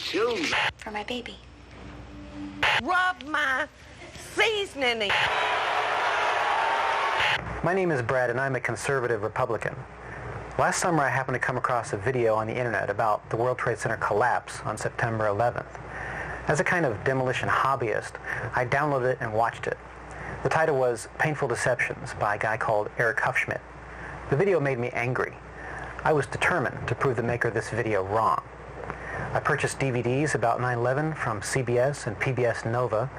children. For my baby. Rub my seasoning. My name is Brad, and I'm a conservative Republican. Last summer, I happened to come across a video on the internet about the World Trade Center collapse on September 11th. As a kind of demolition hobbyist, I downloaded it and watched it. The title was Painful Deceptions by a guy called Eric Hufschmidt. The video made me angry. I was determined to prove the maker of this video wrong. I purchased DVDs about 9/11 from CBS and PBS Nova,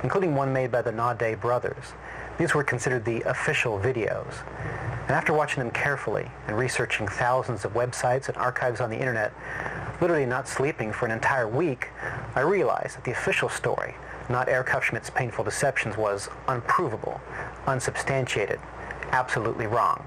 including one made by the Naudet brothers. These were considered the official videos. And after watching them carefully and researching thousands of websites and archives on the internet, literally not sleeping for an entire week, I realized that the official story, not Eric Hufschmidt's Painful Deceptions, was unprovable, unsubstantiated, absolutely wrong.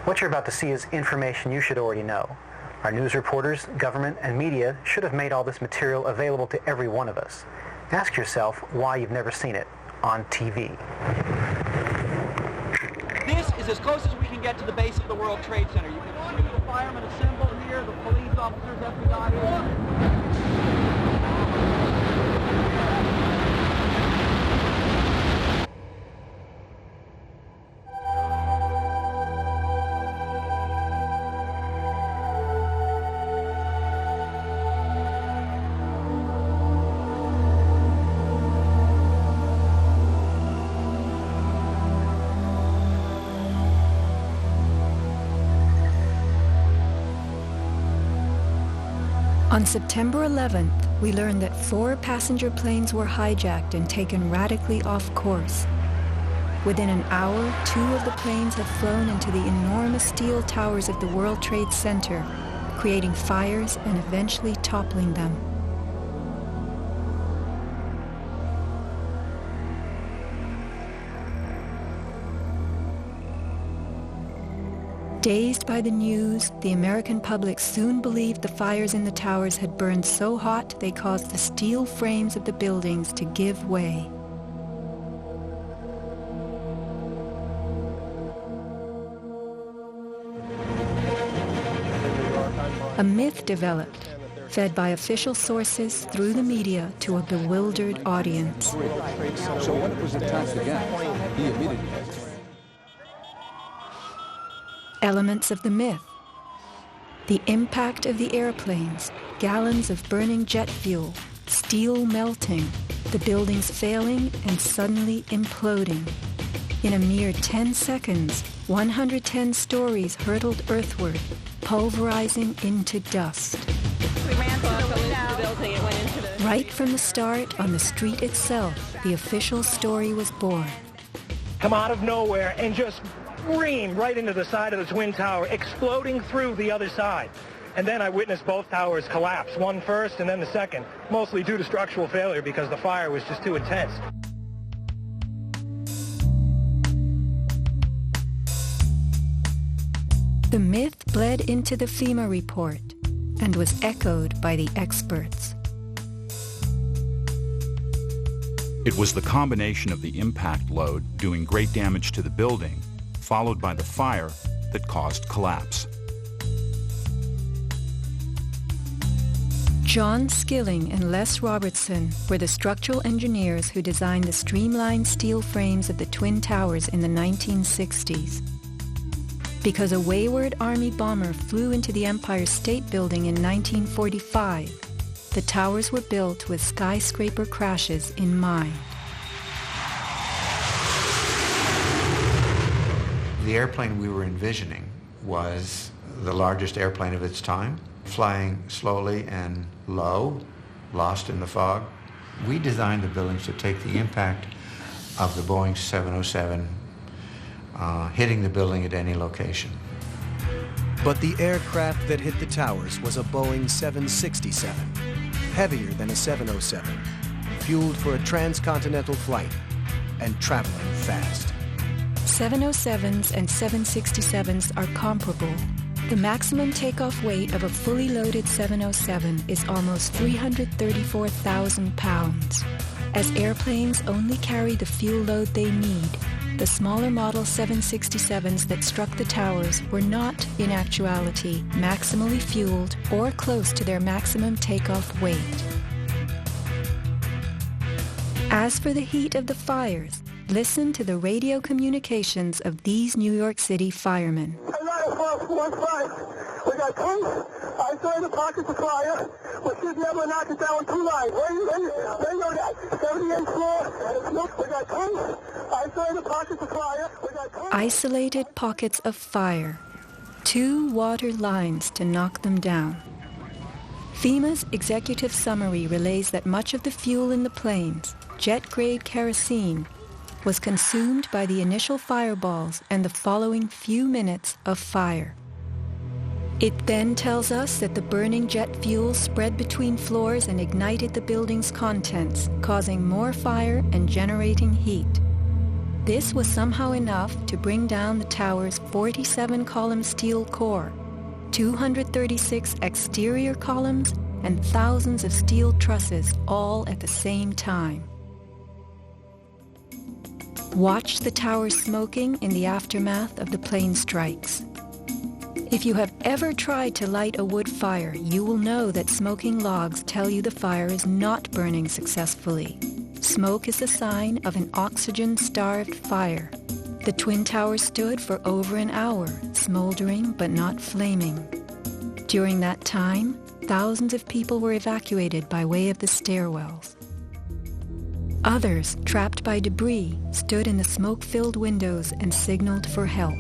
What you're about to see is information you should already know. Our news reporters, government, and media should have made all this material available to every one of us. Ask yourself why you've never seen it on TV. This is as close as we can get to the base of the World Trade Center. You can see the firemen assembled here, the police officers, FBI. On September 11th, we learned that 4 passenger planes were hijacked and taken radically off course. Within an hour, 2 of the planes had flown into the enormous steel towers of the World Trade Center, creating fires and eventually toppling them. Dazed by the news, the American public soon believed the fires in the towers had burned so hot they caused the steel frames of the buildings to give way. A myth developed, fed by official sources through the media to a bewildered audience. So when it was attacked again, he immediately... Elements of the myth. The impact of the airplanes, gallons of burning jet fuel, steel melting, the buildings failing and suddenly imploding. In a mere 10 seconds, 110 stories hurtled earthward, pulverizing into dust. We ran through the building and went into the... Right from the start, on the street itself, the official story was born. Come out of nowhere and just scream right into the side of the Twin Tower, exploding through the other side. And then I witnessed both towers collapse, one first and then the second, mostly due to structural failure because the fire was just too intense. The myth bled into the FEMA report and was echoed by the experts. It was the combination of the impact load doing great damage to the building, followed by the fire, that caused collapse. John Skilling and Les Robertson were the structural engineers who designed the streamlined steel frames of the Twin Towers in the 1960s. Because a wayward Army bomber flew into the Empire State Building in 1945, the towers were built with skyscraper crashes in mind. The airplane we were envisioning was the largest airplane of its time, flying slowly and low, lost in the fog. We designed the buildings to take the impact of the Boeing 707 hitting the building at any location. But the aircraft that hit the towers was a Boeing 767, heavier than a 707, fueled for a transcontinental flight and traveling fast. 707s and 767s are comparable. The maximum takeoff weight of a fully loaded 707 is almost 334,000 pounds. As airplanes only carry the fuel load they need, the smaller Model 767s that struck the towers were not, in actuality, maximally fueled or close to their maximum takeoff weight. As for the heat of the fires, listen to the radio communications of these New York City firemen. We got tanks, isolated pockets of fire. We should be able to knock it down with 2 lines. Where you know that? 78th floor. We got tanks, isolated pockets of fire. Isolated pockets of fire. 2 water lines to knock them down. FEMA's executive summary relays that much of the fuel in the planes, jet-grade kerosene, was consumed by the initial fireballs and the following few minutes of fire. It then tells us that the burning jet fuel spread between floors and ignited the building's contents, causing more fire and generating heat. This was somehow enough to bring down the tower's 47-column steel core, 236 exterior columns, and thousands of steel trusses all at the same time. Watch the towers smoking in the aftermath of the plane strikes. If you have ever tried to light a wood fire, you will know that smoking logs tell you the fire is not burning successfully. Smoke is a sign of an oxygen-starved fire. The Twin Towers stood for over an hour, smoldering but not flaming. During that time, thousands of people were evacuated by way of the stairwells. Others, trapped by debris, stood in the smoke-filled windows and signaled for help.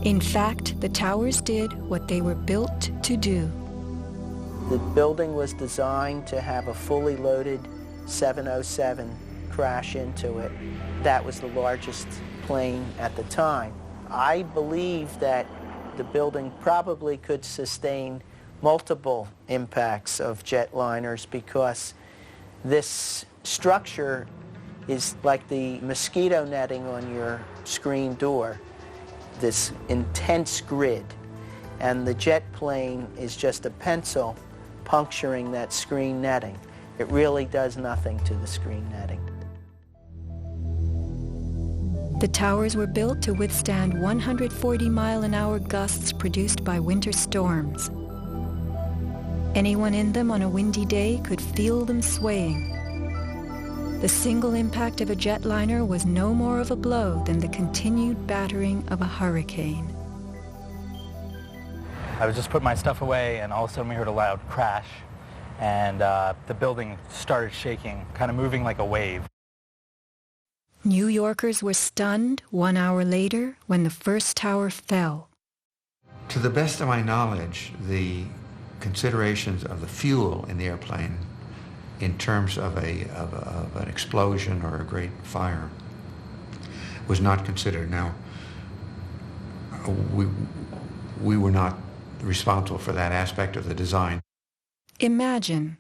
In fact, the towers did what they were built to do. The building was designed to have a fully loaded 707 crash into it. That was the largest plane at the time. I believe that the building probably could sustain multiple impacts of jetliners because this structure is like the mosquito netting on your screen door, this intense grid, and the jet plane is just a pencil puncturing that screen netting. It really does nothing to the screen netting. The towers were built to withstand 140-mile-an-hour gusts produced by winter storms. Anyone in them on a windy day could feel them swaying. The single impact of a jetliner was no more of a blow than the continued battering of a hurricane. I was just putting my stuff away, and all of a sudden we heard a loud crash, and the building started shaking, kind of moving like a wave. New Yorkers were stunned 1 hour later when the first tower fell. To the best of my knowledge, the considerations of the fuel in the airplane in terms of an explosion or a great fire was not considered. Now, we were not responsible for that aspect of the design. Imagine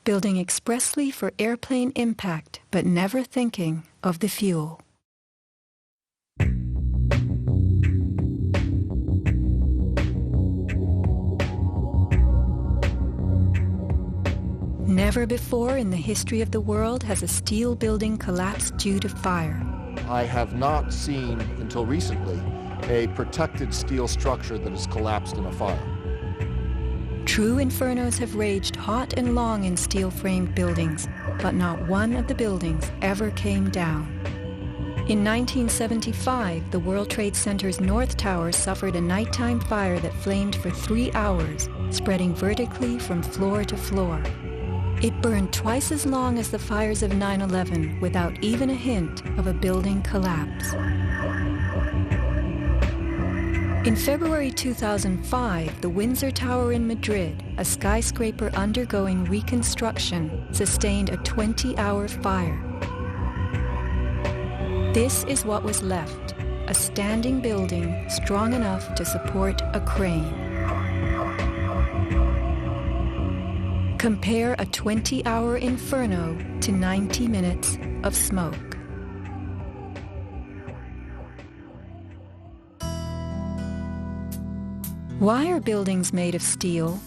building expressly for airplane impact, but never thinking of the fuel. Never before in the history of the world has a steel building collapsed due to fire. I have not seen, until recently, a protected steel structure that has collapsed in a fire. True infernos have raged hot and long in steel-framed buildings, but not one of the buildings ever came down. In 1975, the World Trade Center's North Tower suffered a nighttime fire that flamed for 3 hours, spreading vertically from floor to floor. It burned twice as long as the fires of 9/11 without even a hint of a building collapse. In February 2005, the Windsor Tower in Madrid, a skyscraper undergoing reconstruction, sustained a 20-hour fire. This is what was left, a standing building strong enough to support a crane. Compare a 20-hour inferno to 90 minutes of smoke. Why are buildings made of steel?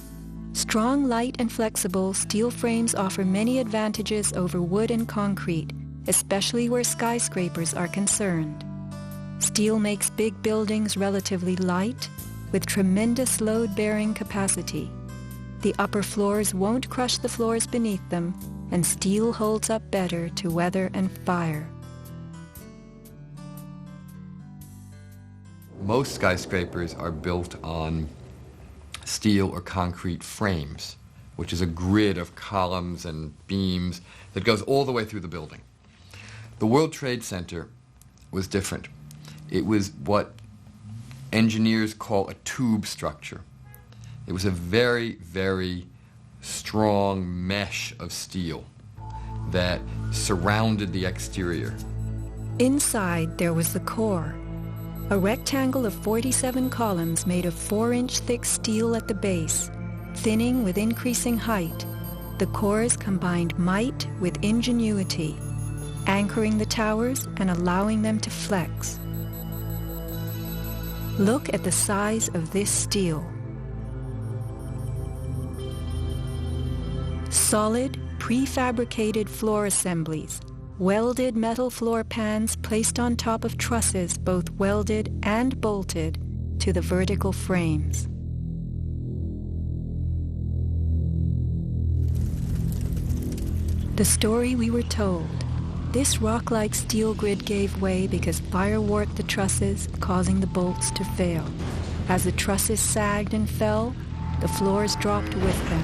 Strong, light, and flexible steel frames offer many advantages over wood and concrete, especially where skyscrapers are concerned. Steel makes big buildings relatively light, with tremendous load-bearing capacity. The upper floors won't crush the floors beneath them, and steel holds up better to weather and fire. Most skyscrapers are built on steel or concrete frames, which is a grid of columns and beams that goes all the way through the building. The World Trade Center was different. It was what engineers call a tube structure. It was a very, very strong mesh of steel that surrounded the exterior. Inside there was the core, a rectangle of 47 columns made of 4-inch thick steel at the base, thinning with increasing height. The cores combined might with ingenuity, anchoring the towers and allowing them to flex. Look at the size of this steel. Solid, prefabricated floor assemblies, welded metal floor pans placed on top of trusses both welded and bolted to the vertical frames. The story we were told. This rock-like steel grid gave way because fire warped the trusses, causing the bolts to fail. As the trusses sagged and fell, the floors dropped with them.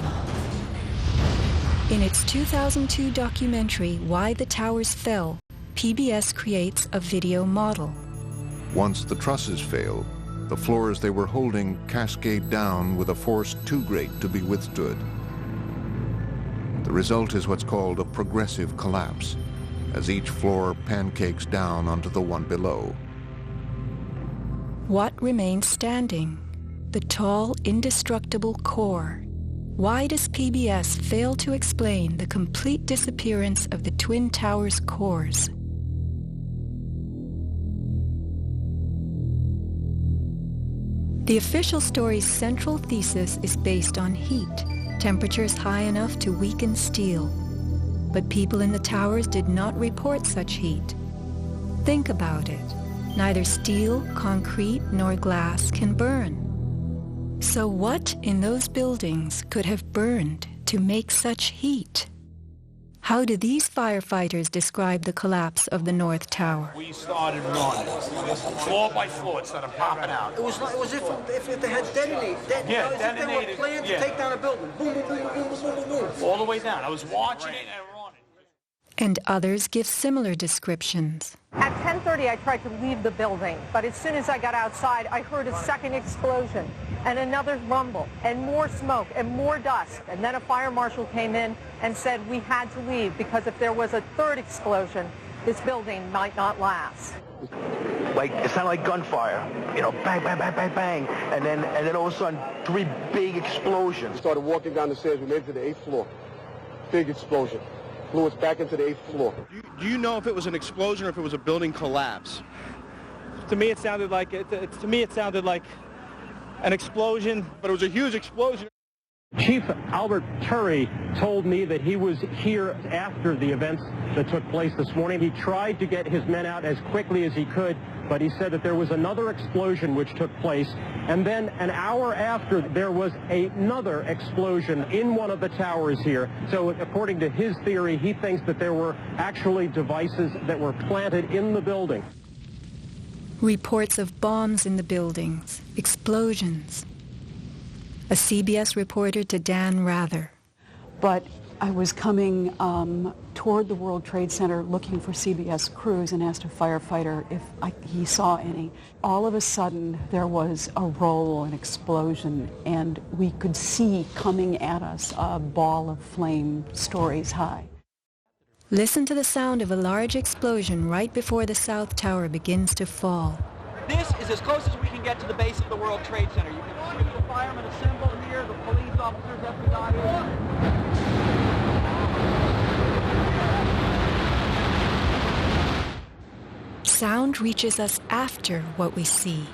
In its 2002 documentary, Why the Towers Fell, PBS creates a video model. Once the trusses fail, the floors they were holding cascade down with a force too great to be withstood. The result is what's called a progressive collapse, as each floor pancakes down onto the one below. What remains standing? The tall, indestructible core. Why does PBS fail to explain the complete disappearance of the Twin Towers' cores? The official story's central thesis is based on heat, temperatures high enough to weaken steel. But people in the towers did not report such heat. Think about it. Neither steel, concrete, nor glass can burn. So what in those buildings could have burned to make such heat? How do these firefighters describe the collapse of the North Tower? We started running, floor by floor, it started popping out. It was if they had detonated. Yeah, as if they were planned to take down a building. Boom, boom, boom, boom, boom, boom, boom, boom. All the way down. I was watching it and running. And others give similar descriptions. At 10:30, I tried to leave the building, but as soon as I got outside, I heard a second explosion and another rumble and more smoke and more dust. And then a fire marshal came in and said we had to leave because if there was a third explosion, this building might not last. Like, it sounded like gunfire, you know, bang, bang, bang, bang, bang, and then all of a sudden, 3 big explosions. Started walking down the stairs, we made it to the 8th floor. Big explosion. Blew us back into the 8th floor. Do you know if it was an explosion or if it was a building collapse? To me, it sounded like an explosion, but it was a huge explosion. Chief Albert Turry told me that he was here after the events that took place this morning. He tried to get his men out as quickly as he could, but he said that there was another explosion which took place, and then an hour after there was another explosion in one of the towers here. So according to his theory, he thinks that there were actually devices that were planted in the building. Reports of bombs in the buildings, explosions. A CBS reporter to Dan Rather. But I was coming toward the World Trade Center looking for CBS crews and asked a firefighter if he saw any. All of a sudden, there was a roll, an explosion, and we could see coming at us a ball of flame stories high. Listen to the sound of a large explosion right before the South Tower begins to fall. This is as close as we can get to the base of the World Trade Center. You can see the firemen assembled here, the police officers, everybody. Sound reaches us after what we see.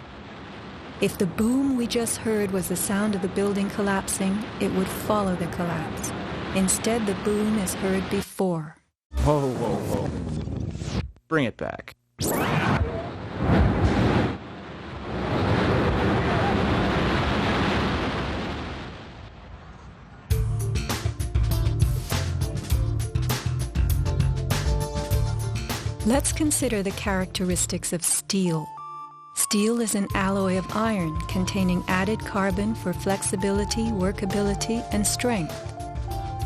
If the boom we just heard was the sound of the building collapsing, it would follow the collapse. Instead, the boom is heard before. Whoa, whoa, whoa. bring it back. Let's consider the characteristics of steel. Steel is an alloy of iron containing added carbon for flexibility, workability, and strength.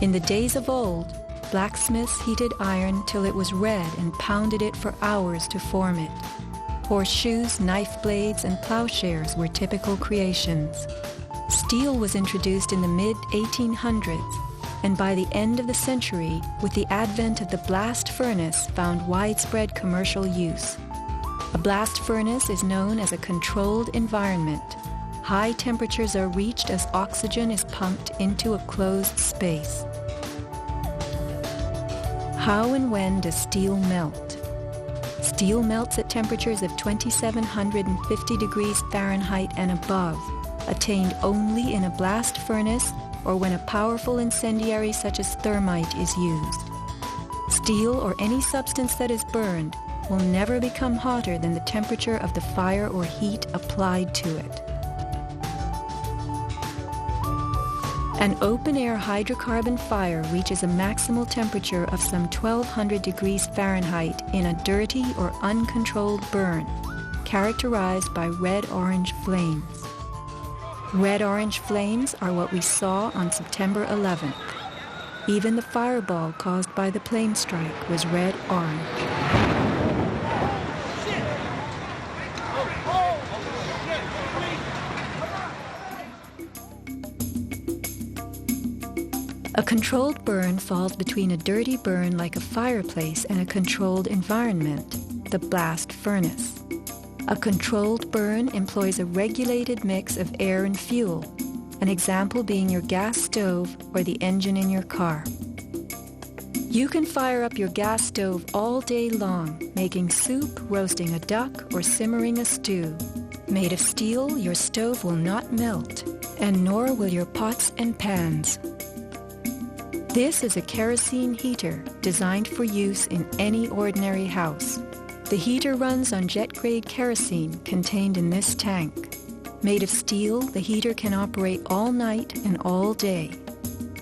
In the days of old, blacksmiths heated iron till it was red and pounded it for hours to form it. Horseshoes, knife blades, and plowshares were typical creations. Steel was introduced in the mid-1800s, and by the end of the century, with the advent of the blast furnace, found widespread commercial use. A blast furnace is known as a controlled environment. High temperatures are reached as oxygen is pumped into a closed space. How and when does steel melt? Steel melts at temperatures of 2750 degrees Fahrenheit and above, attained only in a blast furnace or when a powerful incendiary such as thermite is used. Steel or any substance that is burned will never become hotter than the temperature of the fire or heat applied to it. An open-air hydrocarbon fire reaches a maximal temperature of some 1200 degrees Fahrenheit in a dirty or uncontrolled burn, characterized by red-orange flames. Red-orange flames are what we saw on September 11th. Even the fireball caused by the plane strike was red-orange. A controlled burn falls between a dirty burn like a fireplace and a controlled environment, the blast furnace. A controlled burn employs a regulated mix of air and fuel, an example being your gas stove or the engine in your car. You can fire up your gas stove all day long, making soup, roasting a duck, or simmering a stew. Made of steel, your stove will not melt, and nor will your pots and pans. This is a kerosene heater designed for use in any ordinary house. The heater runs on jet-grade kerosene contained in this tank. Made of steel, the heater can operate all night and all day.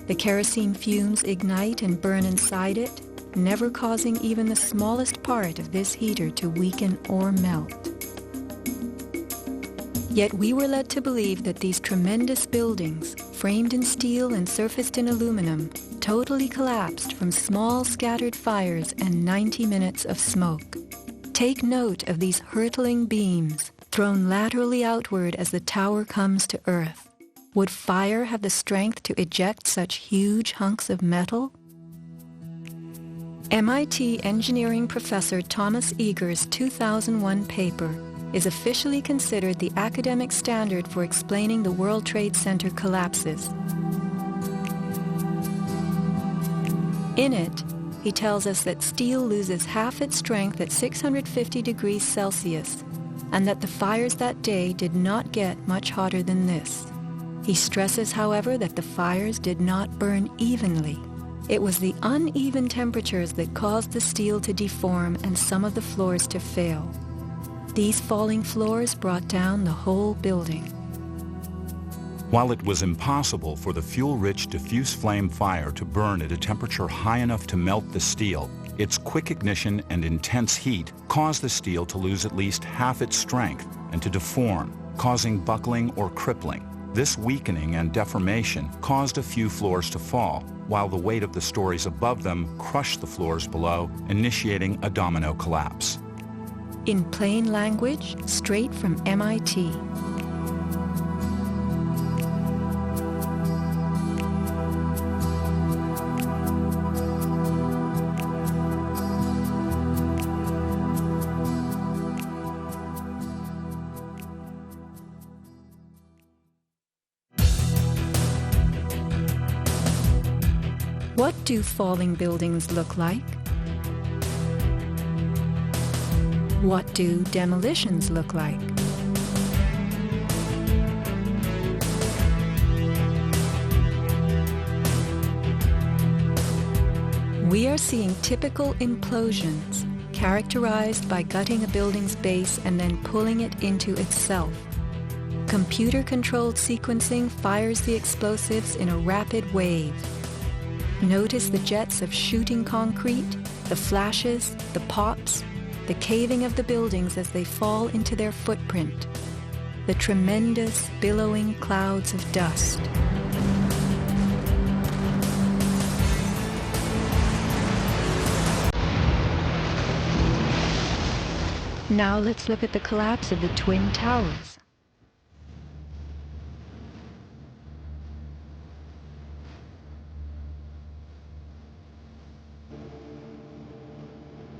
The kerosene fumes ignite and burn inside it, never causing even the smallest part of this heater to weaken or melt. Yet we were led to believe that these tremendous buildings, framed in steel and surfaced in aluminum, totally collapsed from small scattered fires and 90 minutes of smoke. Take note of these hurtling beams, thrown laterally outward as the tower comes to earth. Would fire have the strength to eject such huge hunks of metal? MIT engineering professor Thomas Eager's 2001 paper is officially considered the academic standard for explaining the World Trade Center collapses. In it, he tells us that steel loses half its strength at 650 degrees Celsius, and that the fires that day did not get much hotter than this. He stresses, however, that the fires did not burn evenly. It was the uneven temperatures that caused the steel to deform and some of the floors to fail. These falling floors brought down the whole building. While it was impossible for the fuel-rich diffuse flame fire to burn at a temperature high enough to melt the steel, its quick ignition and intense heat caused the steel to lose at least half its strength and to deform, causing buckling or crippling. This weakening and deformation caused a few floors to fall, while the weight of the stories above them crushed the floors below, initiating a domino collapse. In plain language, straight from MIT. What do falling buildings look like? What do demolitions look like? We are seeing typical implosions, characterized by gutting a building's base and then pulling it into itself. Computer-controlled sequencing fires the explosives in a rapid wave. Notice the jets of shooting concrete, the flashes, the pops, the caving of the buildings as they fall into their footprint, the tremendous billowing clouds of dust. Now let's look at the collapse of the Twin Towers.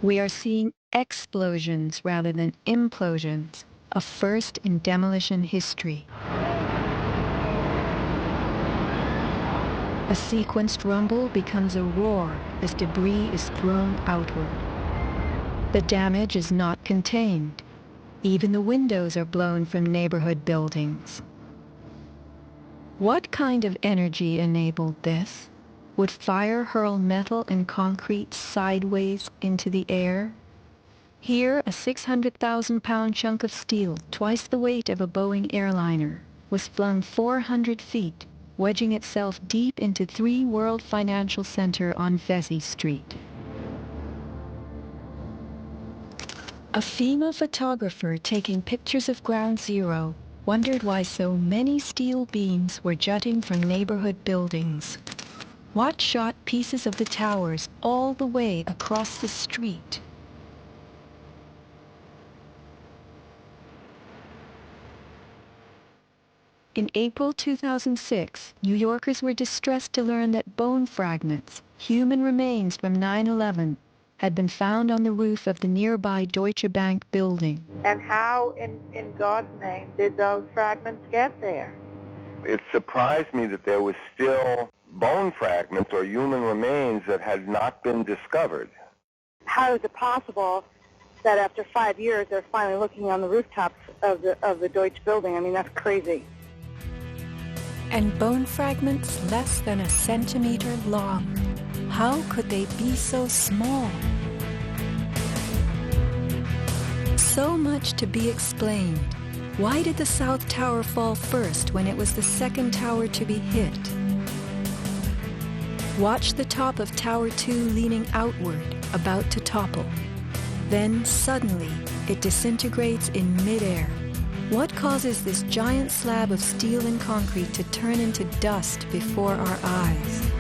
We are seeing explosions rather than implosions, a first in demolition history. A sequenced rumble becomes a roar as debris is thrown outward. The damage is not contained. Even the windows are blown from neighborhood buildings. What kind of energy enabled this? Would fire hurl metal and concrete sideways into the air? Here, a 600,000-pound chunk of steel, twice the weight of a Boeing airliner, was flung 400 feet, wedging itself deep into 3 World Financial Center on Vesey Street. A FEMA photographer taking pictures of Ground Zero wondered why so many steel beams were jutting from neighborhood buildings. Watt shot pieces of the towers all the way across the street. In April 2006, New Yorkers were distressed to learn that bone fragments, human remains from 9/11, had been found on the roof of the nearby Deutsche Bank building. And how, in God's name, did those fragments get there? It surprised me that there was still bone fragments or human remains that had not been discovered. How is it possible that after 5 years they're finally looking on the rooftops of the Deutsche building? I mean, that's crazy. And bone fragments less than a centimeter long. How could they be so small? So much to be explained. Why did the South Tower fall first when it was the second tower to be hit? Watch the top of Tower 2 leaning outward, about to topple. Then, suddenly, it disintegrates in midair. What causes this giant slab of steel and concrete to turn into dust before our eyes?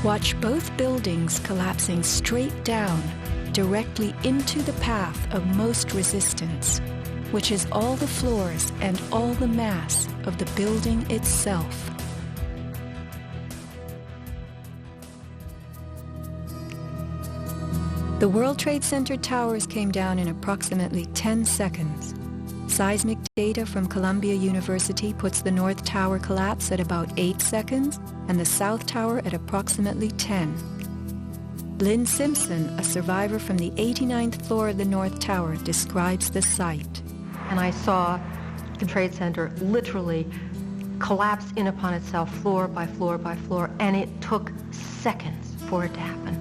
Watch both buildings collapsing straight down, directly into the path of most resistance, which is all the floors and all the mass of the building itself. The World Trade Center towers came down in approximately 10 seconds. Seismic data from Columbia University puts the North Tower collapse at about 8 seconds and the South Tower at approximately 10. Lynn Simpson, a survivor from the 89th floor of the North Tower, describes the site. And I saw the Trade Center literally collapse in upon itself floor by floor by floor, and it took seconds for it to happen.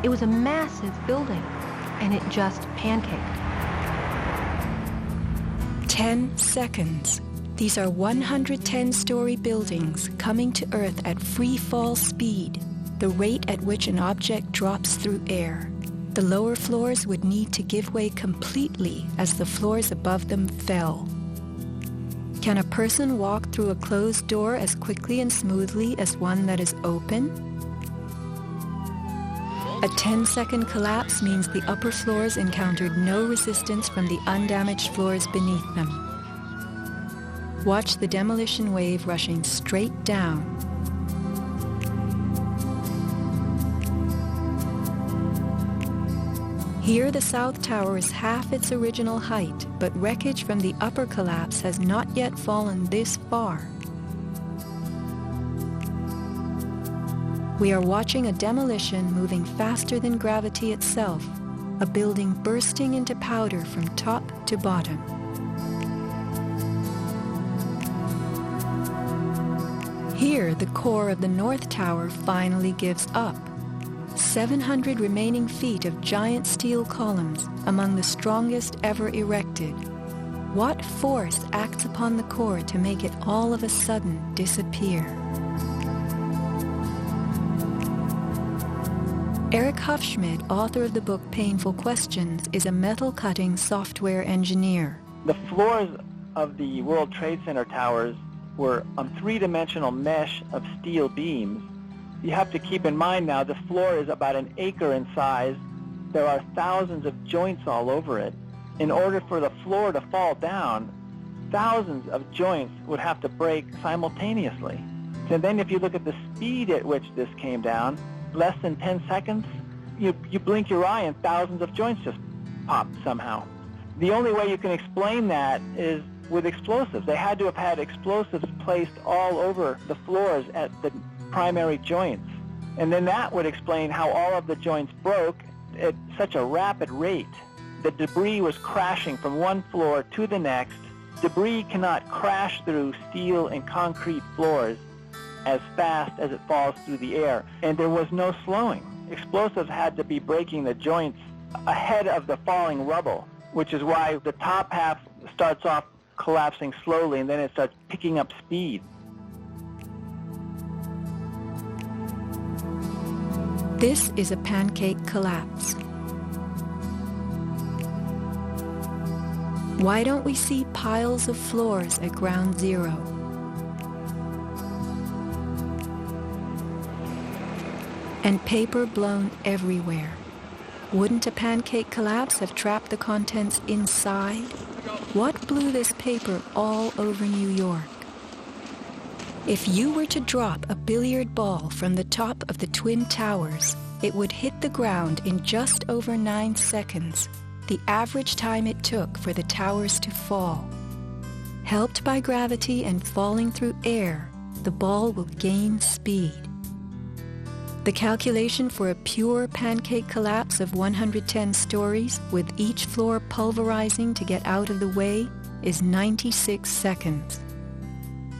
It was a massive building, and it just pancaked. 10 seconds. These are 110-story buildings coming to Earth at free fall speed, the rate at which an object drops through air. The lower floors would need to give way completely as the floors above them fell. Can a person walk through a closed door as quickly and smoothly as one that is open? A 10-second collapse means the upper floors encountered no resistance from the undamaged floors beneath them. Watch the demolition wave rushing straight down. Here the South Tower is half its original height, but wreckage from the upper collapse has not yet fallen this far. We are watching a demolition moving faster than gravity itself, a building bursting into powder from top to bottom. Here, the core of the North Tower finally gives up. 700 remaining feet of giant steel columns, among the strongest ever erected. What force acts upon the core to make it all of a sudden disappear? Eric Hufschmidt, author of the book Painful Questions, is a metal-cutting software engineer. The floors of the World Trade Center towers were on three-dimensional mesh of steel beams. You have to keep in mind now the floor is about an acre in size. There are thousands of joints all over it. In order for the floor to fall down, thousands of joints would have to break simultaneously. And then if you look at the speed at which this came down, less than 10 seconds, you blink your eye and thousands of joints just pop somehow. The only way you can explain that is with explosives. They had to have had explosives placed all over the floors at the primary joints. And then that would explain how all of the joints broke at such a rapid rate. The debris was crashing from one floor to the next. Debris cannot crash through steel and concrete floors as fast as it falls through the air. And there was no slowing. Explosives had to be breaking the joints ahead of the falling rubble, which is why the top half starts off collapsing slowly and then it starts picking up speed. This is a pancake collapse. Why don't we see piles of floors at ground zero? And paper blown everywhere. Wouldn't a pancake collapse have trapped the contents inside? What blew this paper all over New York? If you were to drop a billiard ball from the top of the Twin Towers, it would hit the ground in just over 9 seconds, the average time it took for the towers to fall. Helped by gravity and falling through air, the ball will gain speed. The calculation for a pure pancake collapse of 110 stories, with each floor pulverizing to get out of the way, is 96 seconds.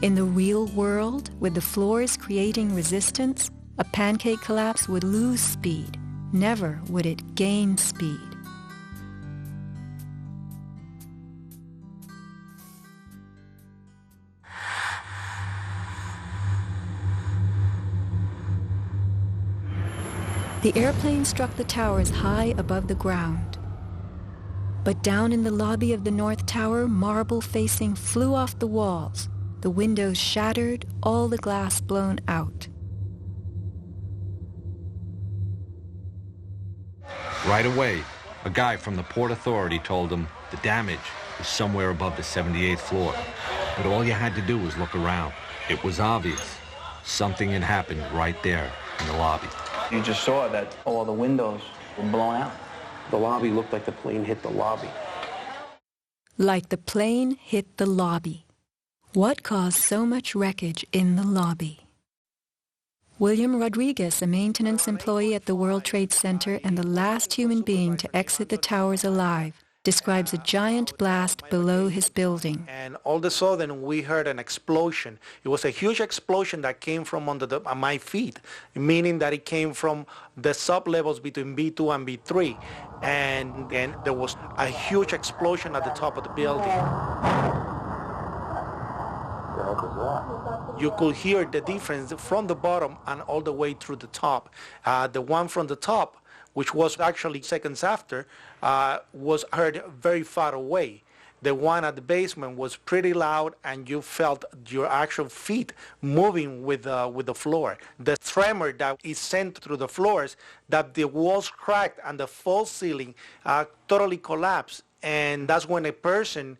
In the real world, with the floors creating resistance, a pancake collapse would lose speed. Never would it gain speed. The airplane struck the towers high above the ground. But down in the lobby of the North Tower, marble facing flew off the walls, the windows shattered, all the glass blown out. Right away, a guy from the Port Authority told him the damage was somewhere above the 78th floor. But all you had to do was look around. It was obvious. Something had happened right there in the lobby. You just saw that all the windows were blown out. The lobby looked like the plane hit the lobby. Like the plane hit the lobby. What caused so much wreckage in the lobby? William Rodriguez, a maintenance employee at the World Trade Center and the last human being to exit the towers alive, describes a giant blast below his building. And all of a sudden, we heard an explosion. It was a huge explosion that came from under my feet, meaning that it came from the sub-levels between B2 and B3. And then there was a huge explosion at the top of the building. You could hear the difference from the bottom and all the way through the top. The one from the top, which was actually seconds after, was heard very far away. The one at the basement was pretty loud, and you felt your actual feet moving with the floor. The tremor that is sent through the floors, that the walls cracked and the false ceiling totally collapsed. And that's when a person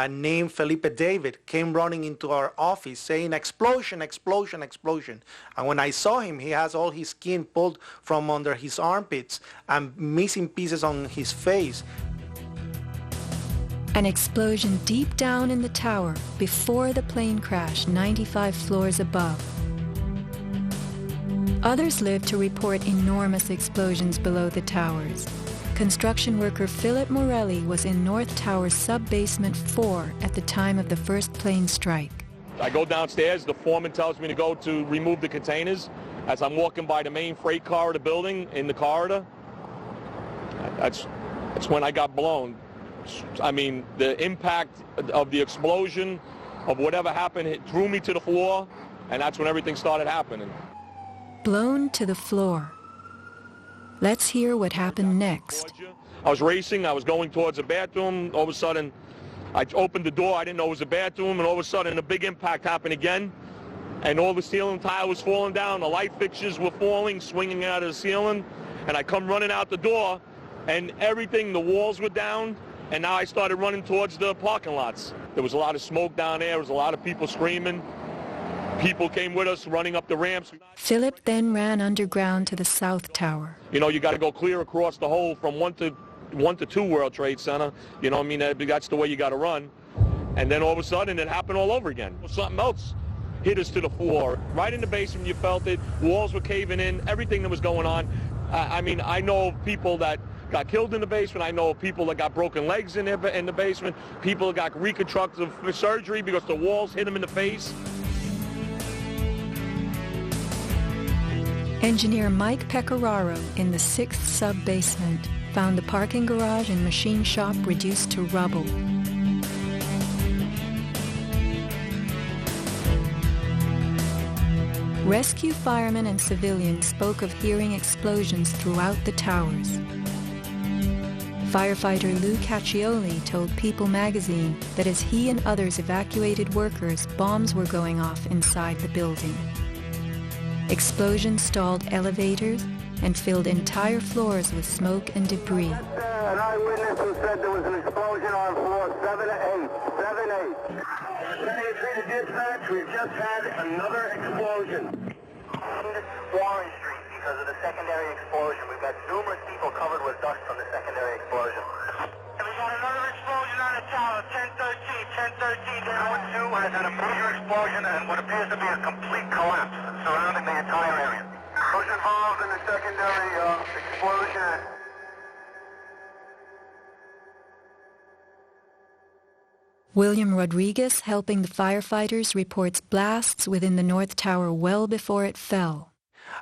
named Felipe David came running into our office saying, "Explosion, explosion, explosion." And when I saw him, he has all his skin pulled from under his armpits and missing pieces on his face. An explosion deep down in the tower before the plane crashed 95 floors above. Others lived to report enormous explosions below the towers. Construction worker Philip Morelli was in North Tower sub-basement 4 at the time of the first plane strike. I go downstairs, the foreman tells me to go to remove the containers. As I'm walking by the main freight corridor building in the corridor, that's when I got blown. I mean, the impact of the explosion, of whatever happened, it threw me to the floor, and that's when everything started happening. Blown to the floor. Let's hear what happened next. I was racing, I was going towards the bathroom. All of a sudden, I opened the door, I didn't know it was a bathroom, and all of a sudden a big impact happened again. And all the ceiling tile was falling down, the light fixtures were falling, swinging out of the ceiling. And I come running out the door, and everything, the walls were down, and now I started running towards the parking lots. There was a lot of smoke down there, there was a lot of people screaming. People came with us running up the ramps. Philip then ran underground to the South Tower. You know, you got to go clear across the whole from 1 to 2 World Trade Center. You know what I mean? That's the way you got to run. And then all of a sudden it happened all over again. Something else hit us to the floor. Right in the basement, you felt it. Walls were caving in, everything that was going on. I mean, I know of people that got killed in the basement. I know of people that got broken legs in the basement. People that got reconstructive surgery because the walls hit them in the face. Engineer Mike Pecoraro in the 6th sub-basement found the parking garage and machine shop reduced to rubble. Rescue firemen and civilians spoke of hearing explosions throughout the towers. Firefighter Lou Caccioli told People magazine that as he and others evacuated workers, bombs were going off inside the building. Explosions stalled elevators and filled entire floors with smoke and debris. An eyewitness who said there was an explosion on floor 7-8. 7-8. Dispatch, we've just had another explosion. Warren Street because of the secondary explosion. We've got numerous people covered with dust from the secondary explosion. And we got another explosion on the tower, 1013 down 2, and it's a major explosion and what appears to be a complete collapse surrounding the entire area. Who's involved in the secondary explosion? William Rodriguez, helping the firefighters, reports blasts within the North Tower well before it fell.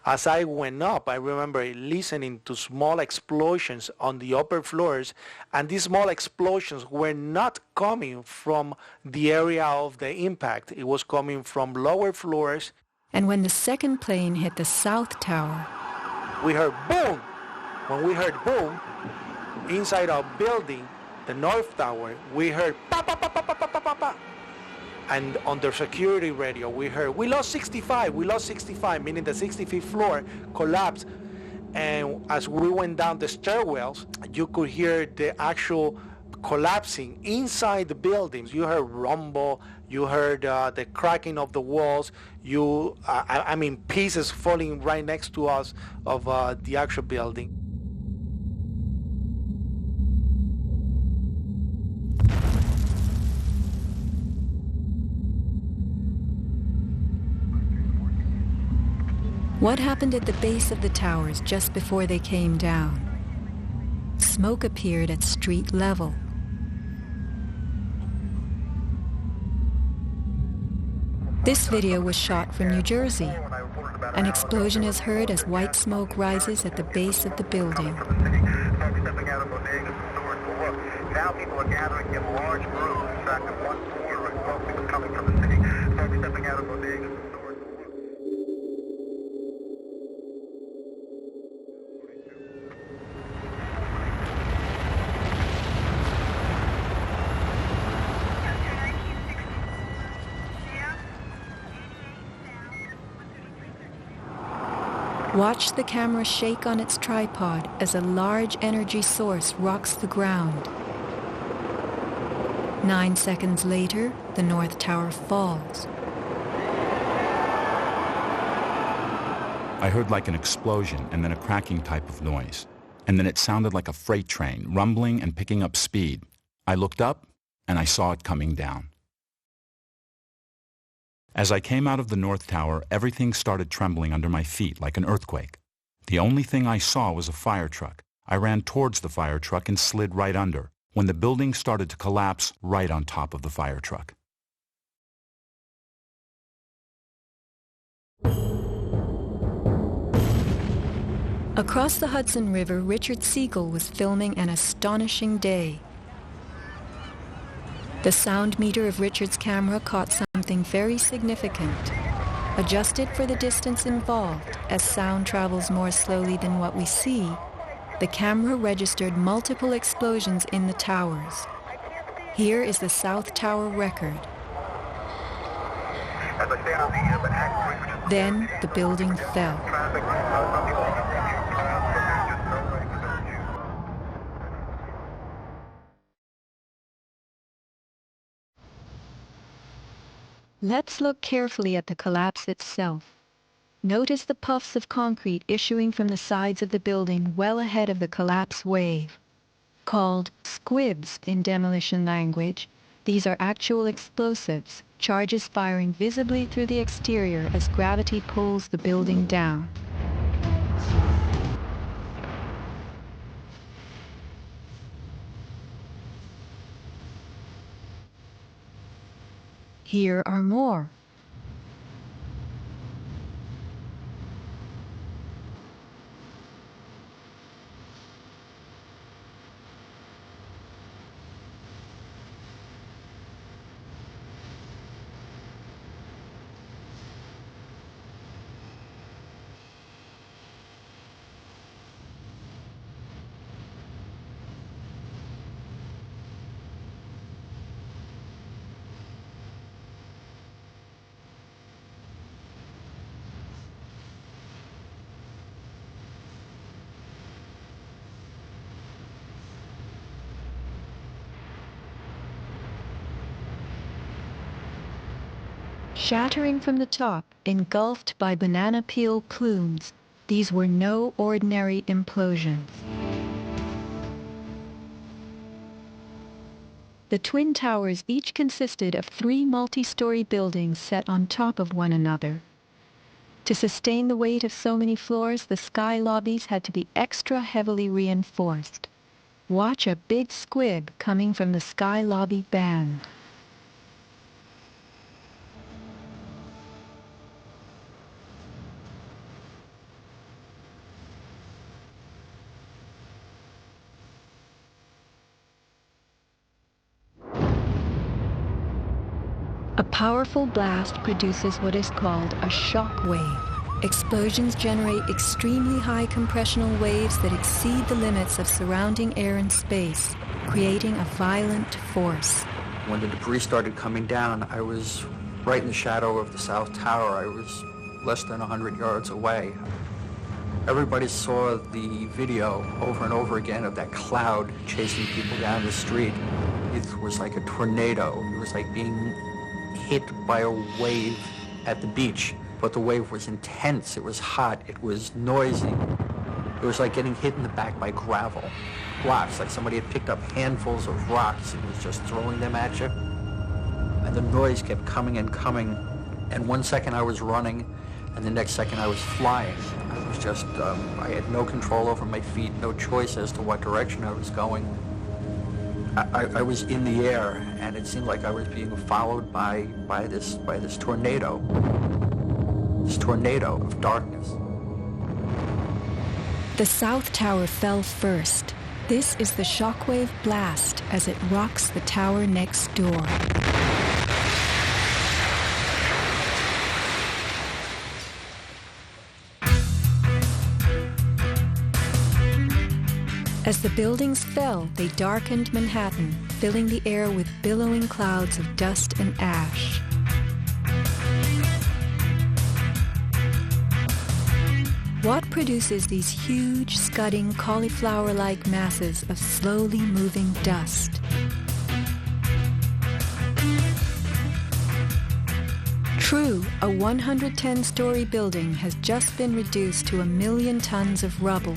As I went up, I remember listening to small explosions on the upper floors, and these small explosions were not coming from the area of the impact. It was coming from lower floors. And when the second plane hit the South Tower, we heard boom. When we heard boom, inside our building, the North Tower, we heard pa pa pa pa pa pa pa pa. And on the security radio, we heard, we lost 65, meaning the 65th floor collapsed. And as we went down the stairwells, you could hear the actual collapsing inside the buildings. You heard rumble, you heard the cracking of the walls, I mean, pieces falling right next to us of the actual building. What happened at the base of the towers just before they came down? Smoke appeared at street level. This video was shot from New Jersey. An explosion is heard as white smoke rises at the base of the building. Now people are gathering in large groups. In fact, at one corner, smoke was coming from the city. Folks stepping out of bodegas. Watch the camera shake on its tripod as a large energy source rocks the ground. 9 seconds later, the North Tower falls. I heard like an explosion and then a cracking type of noise. And then it sounded like a freight train, rumbling and picking up speed. I looked up and I saw it coming down. As I came out of the North Tower, everything started trembling under my feet like an earthquake. The only thing I saw was a fire truck. I ran towards the fire truck and slid right under, when the building started to collapse right on top of the fire truck. Across the Hudson River, Richard Siegel was filming an astonishing day. The sound meter of Richard's camera caught something very significant. Adjusted for the distance involved, as sound travels more slowly than what we see, the camera registered multiple explosions in the towers. Here is the South Tower record. Then the building fell. Let's look carefully at the collapse itself. Notice the puffs of concrete issuing from the sides of the building well ahead of the collapse wave. Called squibs in demolition language, these are actual explosives, charges firing visibly through the exterior as gravity pulls the building down. Here are more. Shattering from the top, engulfed by banana peel plumes, these were no ordinary implosions. The Twin Towers each consisted of 3 multi-story buildings set on top of one another. To sustain the weight of so many floors, the sky lobbies had to be extra heavily reinforced. Watch a big squib coming from the sky lobby band. A powerful blast produces what is called a shock wave. Explosions generate extremely high compressional waves that exceed the limits of surrounding air and space, creating a violent force. When the debris started coming down, I was right in the shadow of the South Tower. I was less than 100 yards away. Everybody saw the video over and over again of that cloud chasing people down the street. It was like a tornado. It was like being hit by a wave at the beach, but the wave was intense, it was hot, it was noisy. It was like getting hit in the back by gravel blocks, like somebody had picked up handfuls of rocks and was just throwing them at you. And the noise kept coming and coming, and one second I was running, and the next second I was flying. I was just, I had no control over my feet, no choice as to what direction I was going. I was in the air, and it seemed like I was being followed by this tornado of darkness. The South Tower fell first. This is the shockwave blast as it rocks the tower next door. As the buildings fell, they darkened Manhattan, filling the air with billowing clouds of dust and ash. What produces these huge, scudding, cauliflower-like masses of slowly moving dust? True, a 110-story building has just been reduced to 1 million tons of rubble.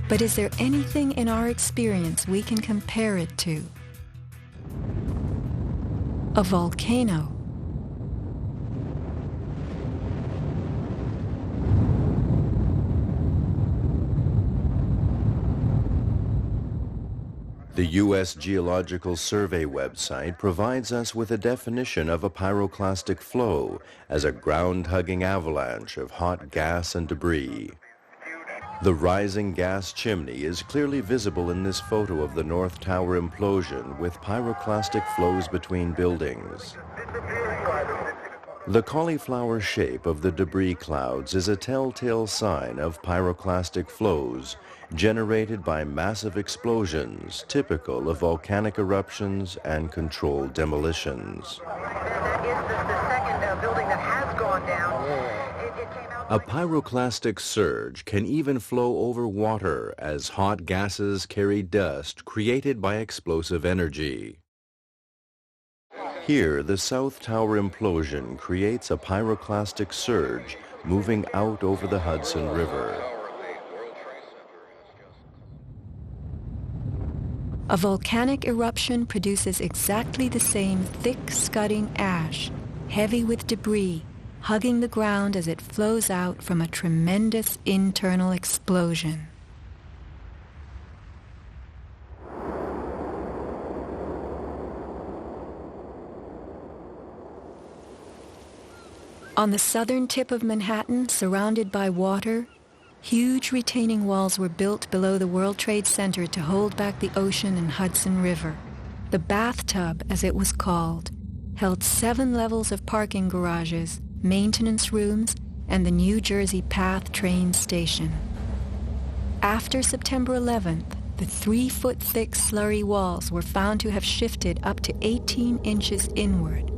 But is there anything in our experience we can compare it to? A volcano. The U.S. Geological Survey website provides us with a definition of a pyroclastic flow as a ground-hugging avalanche of hot gas and debris. The rising gas chimney is clearly visible in this photo of the North Tower implosion with pyroclastic flows between buildings. The cauliflower shape of the debris clouds is a telltale sign of pyroclastic flows generated by massive explosions typical of volcanic eruptions and controlled demolitions. The second building that has gone down. A pyroclastic surge can even flow over water as hot gases carry dust created by explosive energy. Here, the South Tower implosion creates a pyroclastic surge moving out over the Hudson River. A volcanic eruption produces exactly the same thick, scudding ash, heavy with debris, hugging the ground as it flows out from a tremendous internal explosion. On the southern tip of Manhattan, surrounded by water, huge retaining walls were built below the World Trade Center to hold back the ocean and Hudson River. The bathtub, as it was called, held 7 levels of parking garages, maintenance rooms, and the New Jersey Path train station. After September 11th, the 3-foot-thick slurry walls were found to have shifted up to 18 inches inward.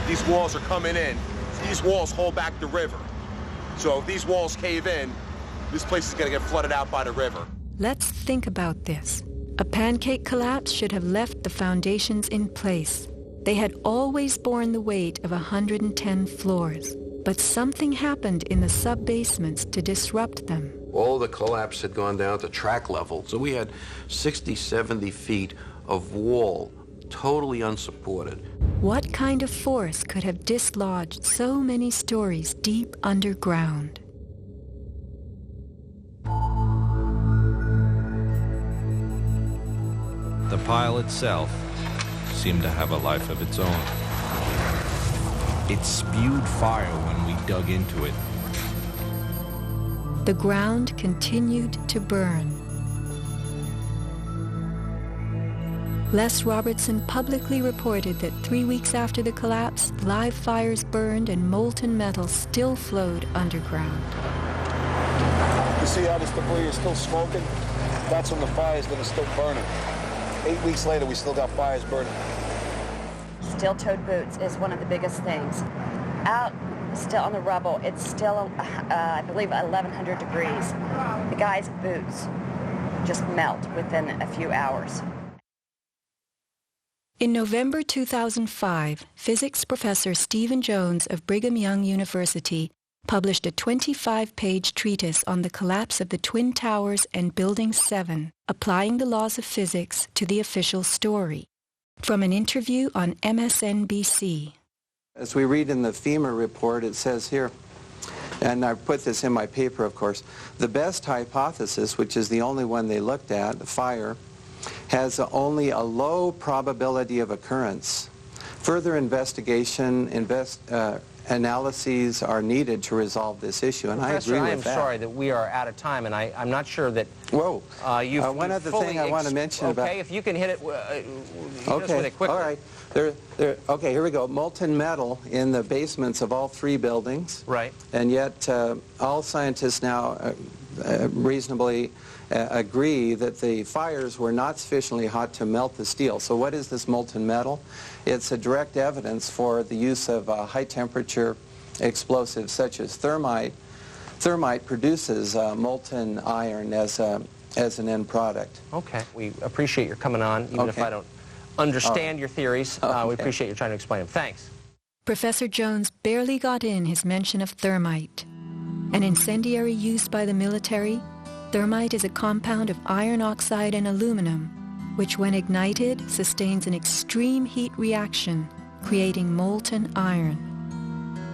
These walls are coming in. These walls hold back the river. So if these walls cave in, this place is going to get flooded out by the river. Let's think about this. A pancake collapse should have left the foundations in place. They had always borne the weight of 110 floors, but something happened in the sub-basements to disrupt them. All the collapse had gone down to track level, so we had 60, 70 feet of wall, totally unsupported. What kind of force could have dislodged so many stories deep underground? The pile itself seemed to have a life of its own. It spewed fire when we dug into it. The ground continued to burn. Les Robertson publicly reported that 3 weeks after the collapse, live fires burned and molten metal still flowed underground. You see how this debris is still smoking? That's from the fires that are still burning. 8 weeks later, we still got fires burning. Steel-toed boots is one of the biggest things. Out still on the rubble, it's still, I believe, 1,100 degrees. The guy's boots just melt within a few hours. In November 2005, physics professor Stephen Jones of Brigham Young University published a 25-page treatise on the collapse of the Twin Towers and Building 7, applying the laws of physics to the official story. From an interview on MSNBC. As we read in the FEMA report, it says here, and I put this in my paper, of course, the best hypothesis, which is the only one they looked at, the fire, has only a low probability of occurrence. Further investigation, analyses are needed to resolve this issue, and Professor, I agree I with am that. sorry that we are out of time, and I'm not sure that... Whoa. One other thing I want to mention about... Okay, if you can hit it, hit us with Okay, it quickly. all right. Okay, here we go. Molten metal in the basements of all 3 buildings. Right. And yet all scientists now reasonably agree that the fires were not sufficiently hot to melt the steel. So what is this molten metal? It's a direct evidence for the use of high-temperature explosives such as thermite. Thermite produces molten iron as an end product. Okay. We appreciate your coming on, even if I don't understand your theories. We appreciate you trying to explain them. Thanks. Professor Jones barely got in his mention of thermite. An incendiary used by the military, thermite is a compound of iron oxide and aluminum, which when ignited sustains an extreme heat reaction, creating molten iron.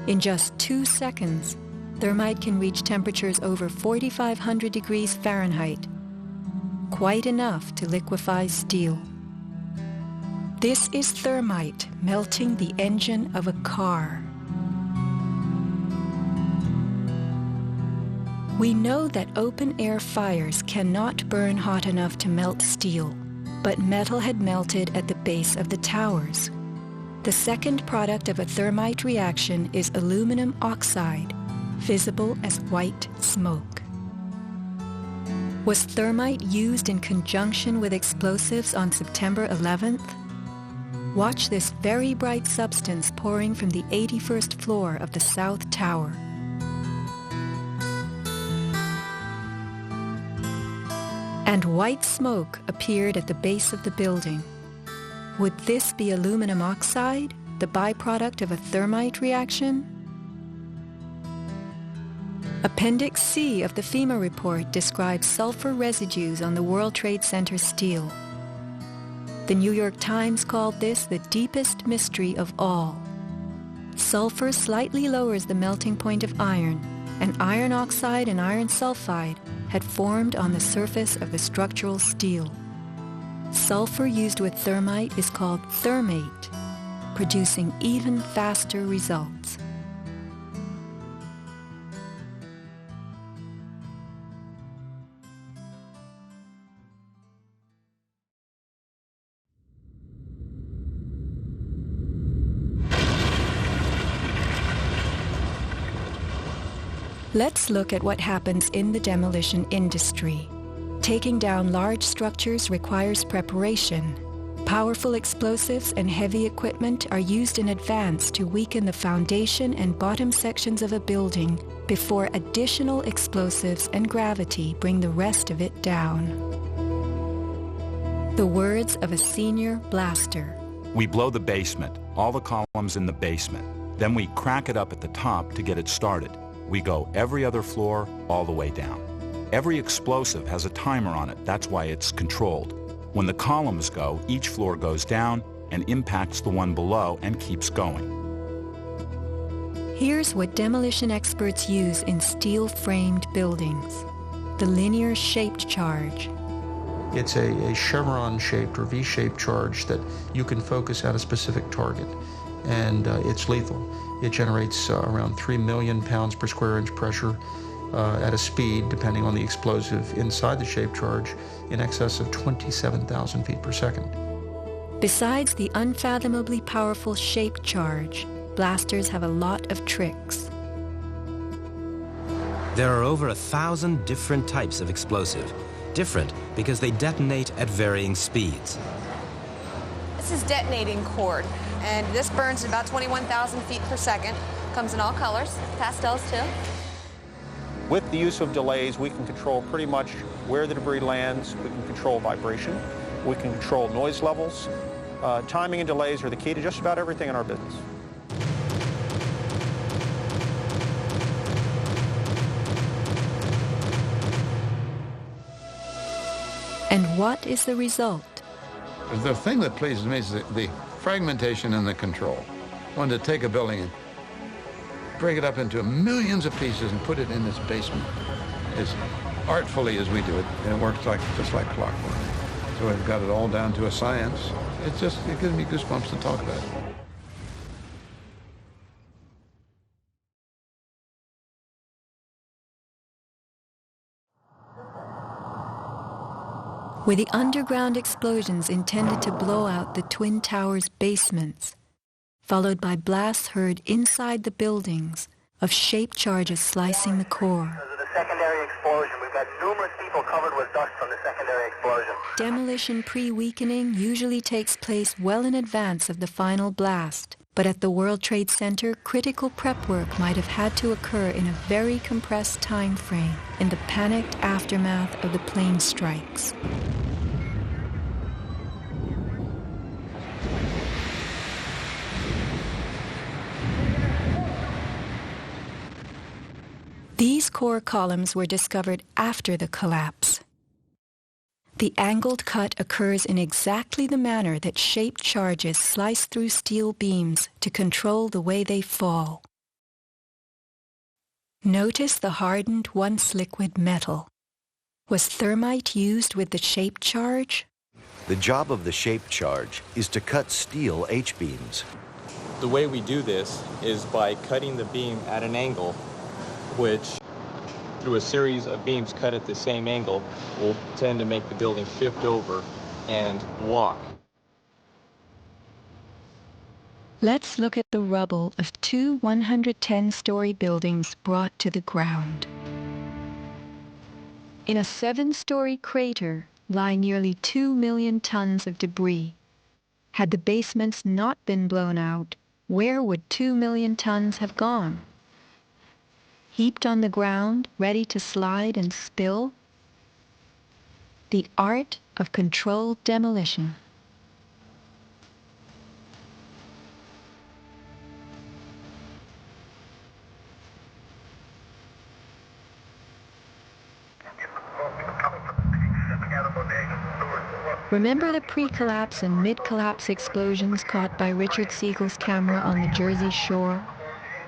In just 2 seconds, thermite can reach temperatures over 4,500 degrees Fahrenheit, quite enough to liquefy steel. This is thermite melting the engine of a car. We know that open-air fires cannot burn hot enough to melt steel, but metal had melted at the base of the towers. The second product of a thermite reaction is aluminum oxide, visible as white smoke. Was thermite used in conjunction with explosives on September 11th? Watch this very bright substance pouring from the 81st floor of the South Tower. And white smoke appeared at the base of the building. Would this be aluminum oxide, the byproduct of a thermite reaction? Appendix C of the FEMA report describes sulfur residues on the World Trade Center steel. The New York Times called this the deepest mystery of all. Sulfur slightly lowers the melting point of iron, and iron oxide and iron sulfide had formed on the surface of the structural steel. Sulfur used with thermite is called thermate, producing even faster results. Let's look at what happens in the demolition industry. Taking down large structures requires preparation. Powerful explosives and heavy equipment are used in advance to weaken the foundation and bottom sections of a building before additional explosives and gravity bring the rest of it down. The words of a senior blaster. We blow the basement, all the columns in the basement. Then we crack it up at the top to get it started. We go every other floor all the way down. Every explosive has a timer on it. That's why it's controlled. When the columns go, each floor goes down and impacts the one below and keeps going. Here's what demolition experts use in steel-framed buildings: the linear shaped charge. It's a chevron-shaped or V-shaped charge that you can focus at a specific target, and it's lethal. It generates around 3 million pounds per square inch pressure at a speed, depending on the explosive inside the shaped charge, in excess of 27,000 feet per second. Besides the unfathomably powerful shaped charge, blasters have a lot of tricks. There are over 1,000 different types of explosive. Different because they detonate at varying speeds. This is detonating cord, and this burns at about 21,000 feet per second. Comes in all colors, pastels too. With the use of delays, we can control pretty much where the debris lands. We can control vibration. We can control noise levels. Timing and delays are the key to just about everything in our business. And what is the result? The thing that pleases me is the fragmentation and the control. I wanted to take a building and break it up into millions of pieces and put it in this basement as artfully as we do it, and it works just like clockwork. So we've got it all down to a science. It gives me goosebumps to talk about it. Were the underground explosions intended to blow out the Twin Towers' basements, followed by blasts heard inside the buildings of shaped charges slicing the core? Because of the secondary explosion, we've got numerous people covered with dust from the secondary explosion. Demolition pre-weakening usually takes place well in advance of the final blast, but at the World Trade Center, critical prep work might have had to occur in a very compressed time frame in the panicked aftermath of the plane strikes. These core columns were discovered after the collapse. The angled cut occurs in exactly the manner that shaped charges slice through steel beams to control the way they fall. Notice the hardened, once liquid metal. Was thermite used with the shaped charge? The job of the shaped charge is to cut steel H-beams. The way we do this is by cutting the beam at an angle, which through a series of beams cut at the same angle will tend to make the building shift over and walk. Let's look at the rubble of two 110-story buildings brought to the ground. In a 7-story crater lie nearly 2 million tons of debris. Had the basements not been blown out, where would 2 million tons have gone? Heaped on the ground, ready to slide and spill? The art of controlled demolition. Remember the pre-collapse and mid-collapse explosions caught by Richard Siegel's camera on the Jersey Shore?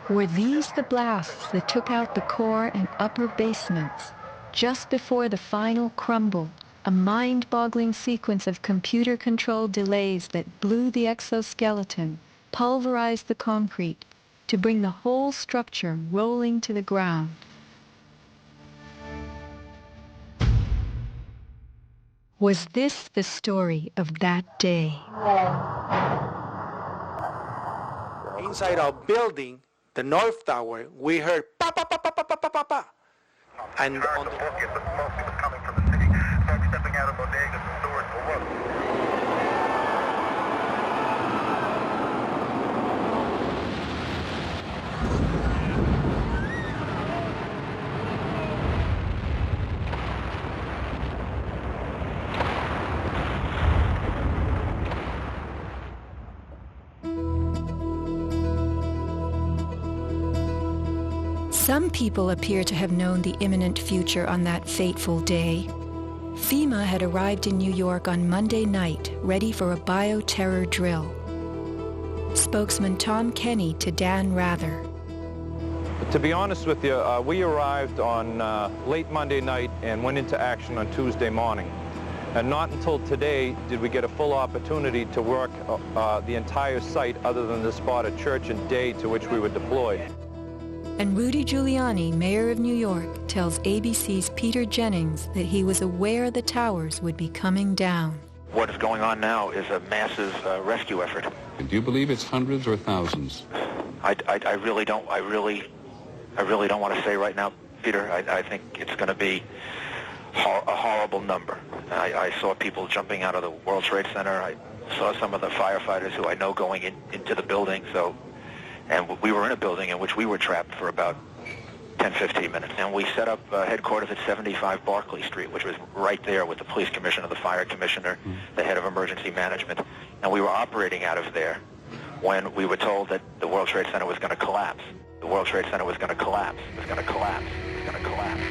Were these the blasts that took out the core and upper basements just before the final crumble, a mind-boggling sequence of computer-controlled delays that blew the exoskeleton, pulverized the concrete, to bring the whole structure rolling to the ground? Was this the story of that day? Inside our building, the North Tower, we heard pa pa pa pa pa pa pa pa pa. And on the coming from the city, start stepping out of bodegas and stores for work. Some people appear to have known the imminent future on that fateful day. FEMA had arrived in New York on Monday night, ready for a bioterror drill. Spokesman Tom Kenny to Dan Rather. To be honest with you, we arrived on late Monday night and went into action on Tuesday morning. And not until today did we get a full opportunity to work the entire site other than the spot at Church and Day to which we were deployed. And Rudy Giuliani, mayor of New York, tells ABC's Peter Jennings that he was aware the towers would be coming down. What is going on now is a massive rescue effort. Do you believe it's hundreds or thousands? I really don't want to say right now, Peter. I think it's going to be a horrible number. I saw people jumping out of the World Trade Center. I saw some of the firefighters who I know going into the building. And we were in a building in which we were trapped for about 10, 15 minutes. And we set up headquarters at 75 Barclay Street, which was right there with the police commissioner, the fire commissioner, the head of emergency management. And we were operating out of there when we were told that the World Trade Center was going to collapse. The World Trade Center was going to collapse. It was going to collapse. It was going to collapse.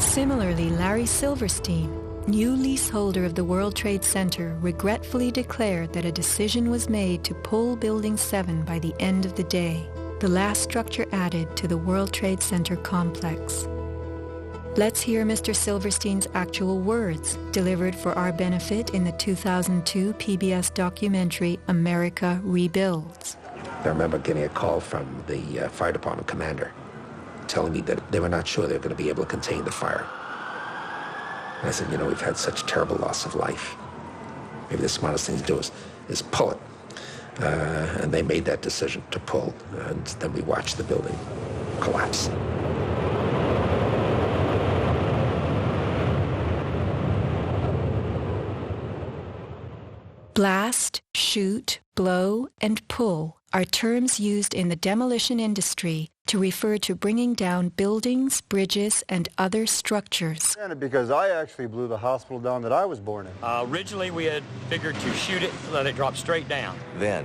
Similarly, Larry Silverstein, new leaseholder of the World Trade Center, regretfully declared that a decision was made to pull Building 7 by the end of the day, the last structure added to the World Trade Center complex. Let's hear Mr. Silverstein's actual words, delivered for our benefit in the 2002 PBS documentary America Rebuilds. I remember getting a call from the fire department commander telling me that they were not sure they were going to be able to contain the fire. And I said, you know, we've had such terrible loss of life. Maybe the smartest thing to do is pull it. And they made that decision to pull, and then we watched the building collapse. Blast, shoot, blow, and pull are terms used in the demolition industry to refer to bringing down buildings, bridges, and other structures. Because I actually blew the hospital down that I was born in. Originally, we had figured to shoot it, let it drop straight down. Then,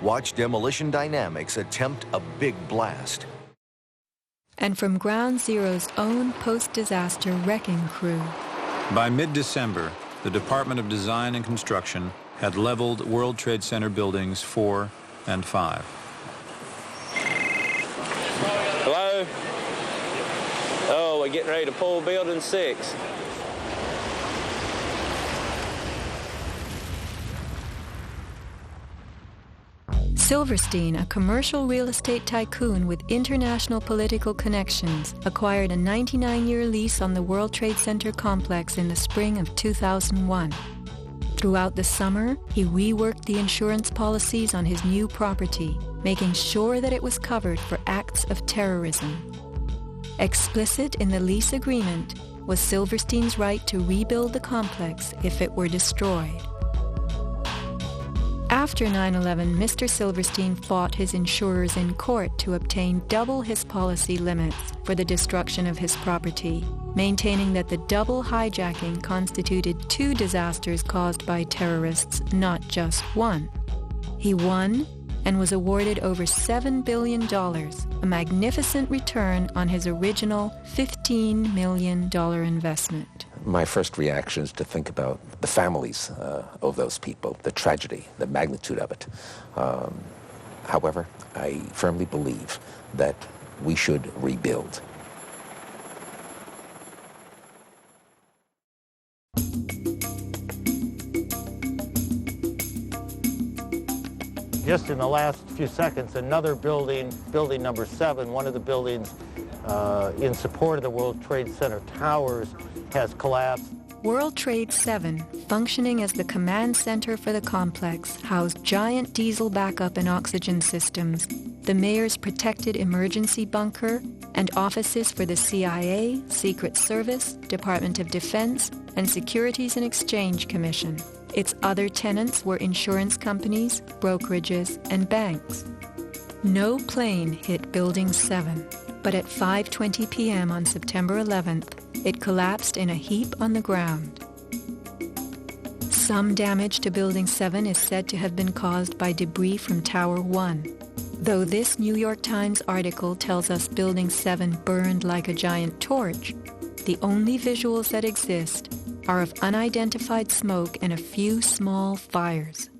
watch Demolition Dynamics attempt a big blast. And from Ground Zero's own post-disaster wrecking crew. By mid-December, the Department of Design and Construction had leveled World Trade Center buildings 4 and 5. Hello? Oh, we're getting ready to pull building 6. Silverstein, a commercial real estate tycoon with international political connections, acquired a 99-year lease on the World Trade Center complex in the spring of 2001. Throughout the summer, he reworked the insurance policies on his new property, making sure that it was covered for acts of terrorism. Explicit in the lease agreement was Silverstein's right to rebuild the complex if it were destroyed. After 9/11, Mr. Silverstein fought his insurers in court to obtain double his policy limits for the destruction of his property, maintaining that the double hijacking constituted 2 disasters caused by terrorists, not just one. He won and was awarded over $7 billion, a magnificent return on his original $15 million investment. My first reaction is to think about the families of those people, the tragedy, the magnitude of it. However, I firmly believe that we should rebuild. Just in the last few seconds, another building, building number 7, one of the buildings in support of the World Trade Center towers, has collapsed. World Trade 7, functioning as the command center for the complex, housed giant diesel backup and oxygen systems, the mayor's protected emergency bunker, and offices for the CIA, Secret Service, Department of Defense, and Securities and Exchange Commission. Its other tenants were insurance companies, brokerages, and banks. No plane hit Building 7, but at 5:20 p.m. on September 11th, it collapsed in a heap on the ground. Some damage to Building 7 is said to have been caused by debris from Tower 1. Though this New York Times article tells us Building 7 burned like a giant torch, the only visuals that exist are of unidentified smoke and a few small fires.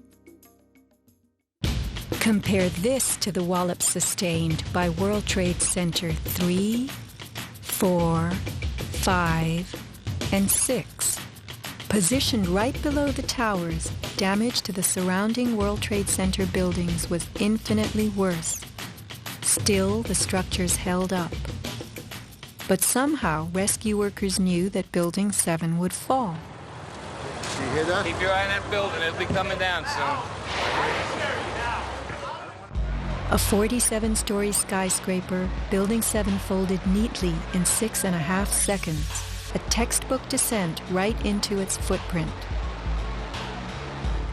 Compare this to the wallops sustained by World Trade Center 3, 4, 5, and 6. Positioned right below the towers, damage to the surrounding World Trade Center buildings was infinitely worse. Still, the structures held up. But somehow, rescue workers knew that Building 7 would fall. You hear that? Keep your eye on that building. It'll be coming down soon. A 47-story skyscraper, Building 7 folded neatly in 6.5 seconds, a textbook descent right into its footprint.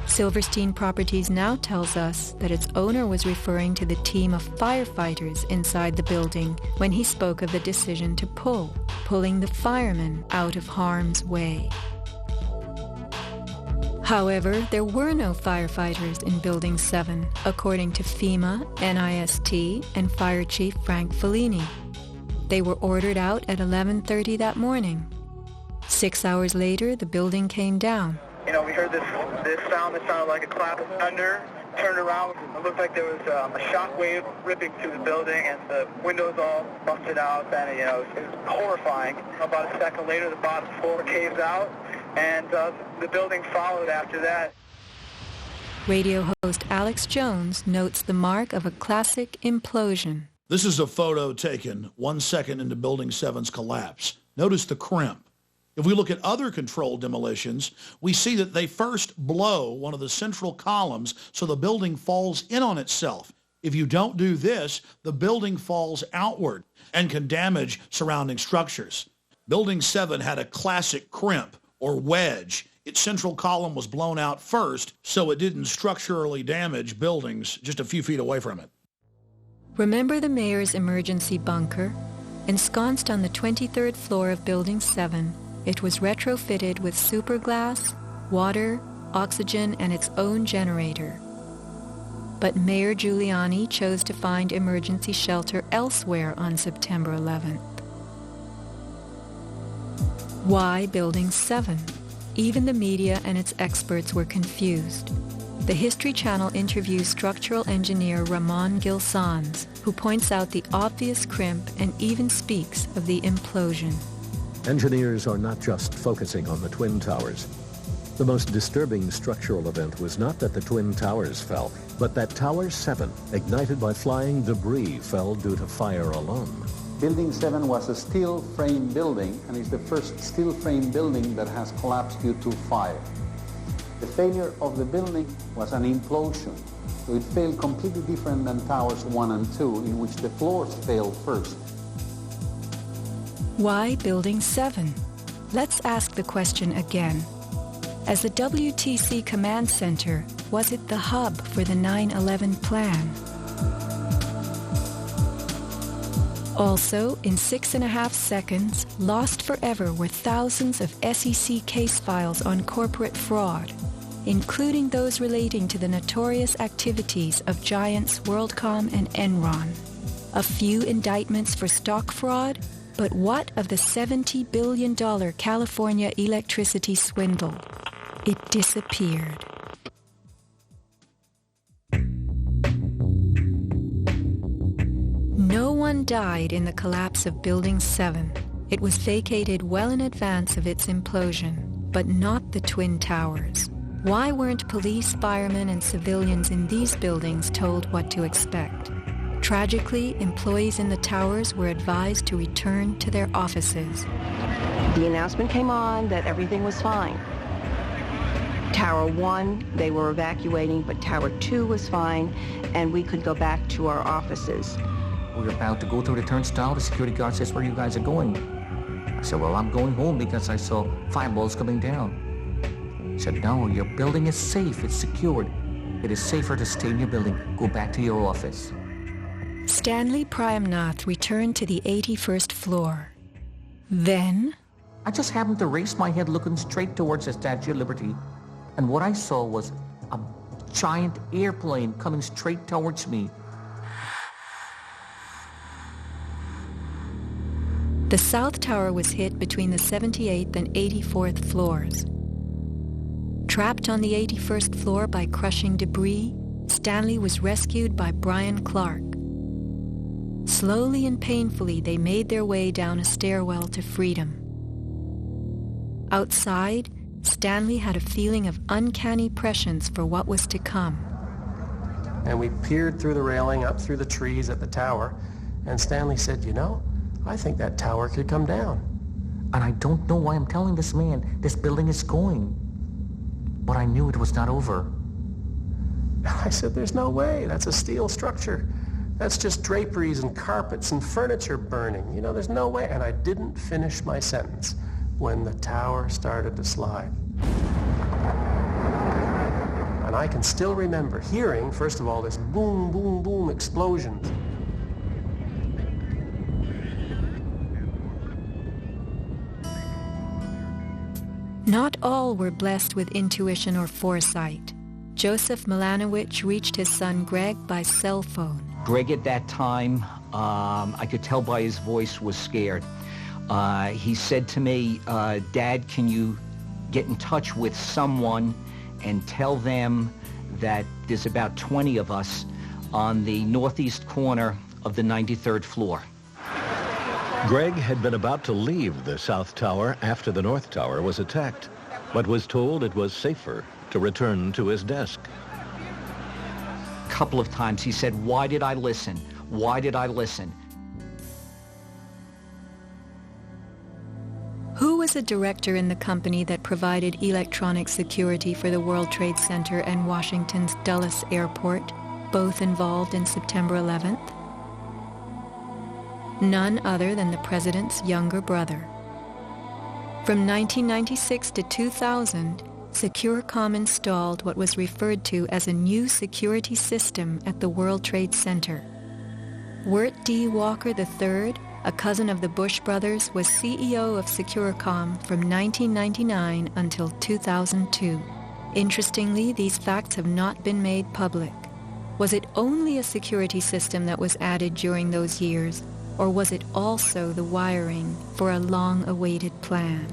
Silverstein Properties now tells us that its owner was referring to the team of firefighters inside the building when he spoke of the decision to pulling the firemen out of harm's way. However, there were no firefighters in Building 7, according to FEMA, NIST, and Fire Chief Frank Fellini. They were ordered out at 11:30 that morning. 6 hours later, the building came down. You know, we heard this sound that sounded like a clap of thunder. Turned around, it looked like there was a shock wave ripping through the building, and the windows all busted out, and it was horrifying. About a second later, the bottom floor caves out, and the building followed after that. Radio host Alex Jones notes the mark of a classic implosion. This is a photo taken 1 second into Building 7's collapse. Notice the crimp. If we look at other controlled demolitions, we see that they first blow one of the central columns so the building falls in on itself. If you don't do this, the building falls outward and can damage surrounding structures. Building 7 had a classic crimp or wedge. Its central column was blown out first, so it didn't structurally damage buildings just a few feet away from it. Remember the mayor's emergency bunker? Ensconced on the 23rd floor of Building 7, it was retrofitted with superglass, water, oxygen, and its own generator. But Mayor Giuliani chose to find emergency shelter elsewhere on September 11th. Why Building 7? Even the media and its experts were confused. The History Channel interviews structural engineer Ramon Gilsans, who points out the obvious crimp and even speaks of the implosion. Engineers are not just focusing on the Twin Towers. The most disturbing structural event was not that the Twin Towers fell, but that Tower 7, ignited by flying debris, fell due to fire alone. Building 7 was a steel frame building, and is the first steel frame building that has collapsed due to fire. The failure of the building was an implosion, so it failed completely different than Towers 1 and 2, in which the floors failed first. Why Building 7? Let's ask the question again. As the WTC Command Center, was it the hub for the 9/11 plan? Also, in 6.5 seconds, lost forever were thousands of SEC case files on corporate fraud, including those relating to the notorious activities of giants WorldCom and Enron. A few indictments for stock fraud, but what of the $70 billion California electricity swindle? It disappeared. No one died in the collapse of Building 7. It was vacated well in advance of its implosion, but not the Twin Towers. Why weren't police, firemen, and civilians in these buildings told what to expect? Tragically, employees in the towers were advised to return to their offices. The announcement came on that everything was fine. Tower 1, they were evacuating, but Tower 2 was fine, and we could go back to our offices. We were about to go through the turnstile. The security guard says, "Where you guys are going?" I said, "Well, I'm going home because I saw fireballs coming down." He said, "No, your building is safe. It's secured. It is safer to stay in your building. Go back to your office." Stanley Prayamnath returned to the 81st floor. Then, I just happened to raise my head looking straight towards the Statue of Liberty, and what I saw was a giant airplane coming straight towards me. the South Tower was hit between the 78th and 84th floors. Trapped on the 81st floor by crushing debris, Stanley was rescued by Brian Clark. Slowly and painfully, they made their way down a stairwell to freedom. Outside, Stanley had a feeling of uncanny prescience for what was to come. And we peered through the railing, up through the trees at the tower, and Stanley said, "You know, I think that tower could come down." And I don't know why I'm telling this man this building is going. But I knew it was not over. I said, "There's no way. That's a steel structure. That's just draperies and carpets and furniture burning. You know, there's no way." And I didn't finish my sentence when the tower started to slide. And I can still remember hearing, first of all, this boom, boom, boom explosions. Not all were blessed with intuition or foresight. Joseph Milanowicz reached his son Greg by cell phone. Greg at that time, I could tell by his voice, was scared. He said to me, "Dad, can you get in touch with someone and tell them that there's about 20 of us on the northeast corner of the 93rd floor." Greg had been about to leave the South Tower after the North Tower was attacked, but was told it was safer to return to his desk. A couple of times he said, "Why did I listen? Why did I listen?" Who was a director in the company that provided electronic security for the World Trade Center and Washington's Dulles Airport, both involved in September 11th? None other than the president's younger brother. From 1996 to 2000, Securicom installed what was referred to as a new security system at the World Trade Center. Wirt D. Walker III, a cousin of the Bush brothers, was CEO of Securicom from 1999 until 2002. Interestingly, these facts have not been made public. Was it only a security system that was added during those years, or was it also the wiring for a long-awaited plan?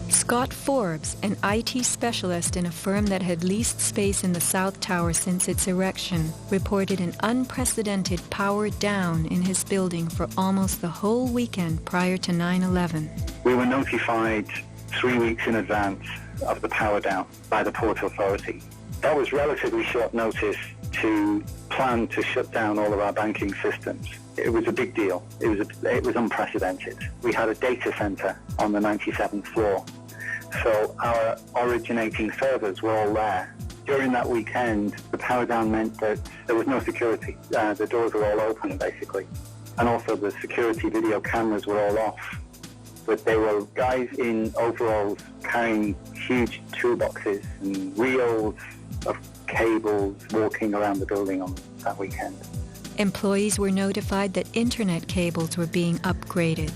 Scott Forbes, an IT specialist in a firm that had leased space in the South Tower since its erection, reported an unprecedented power down in his building for almost the whole weekend prior to 9/11. We were notified 3 weeks in advance of the power down by the Port Authority. That was relatively short notice to plan to shut down all of our banking systems. It was a big deal. It was unprecedented. We had a data center on the 97th floor, so our originating servers were all there. During that weekend, the power down meant that there was no security. The doors were all open, basically. And also the security video cameras were all off. But there were guys in overalls carrying huge toolboxes and reels of cables walking around the building on that weekend. Employees were notified that internet cables were being upgraded.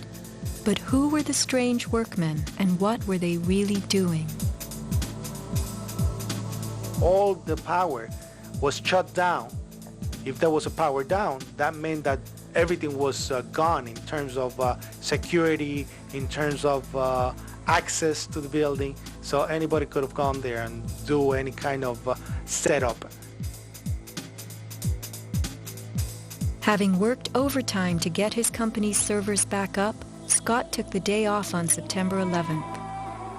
But who were the strange workmen, and what were they really doing? All the power was shut down. If there was a power down, that meant that everything was gone in terms of security, in terms of access to the building. So anybody could have gone there and do any kind of setup. Having worked overtime to get his company's servers back up, Scott took the day off on September 11th.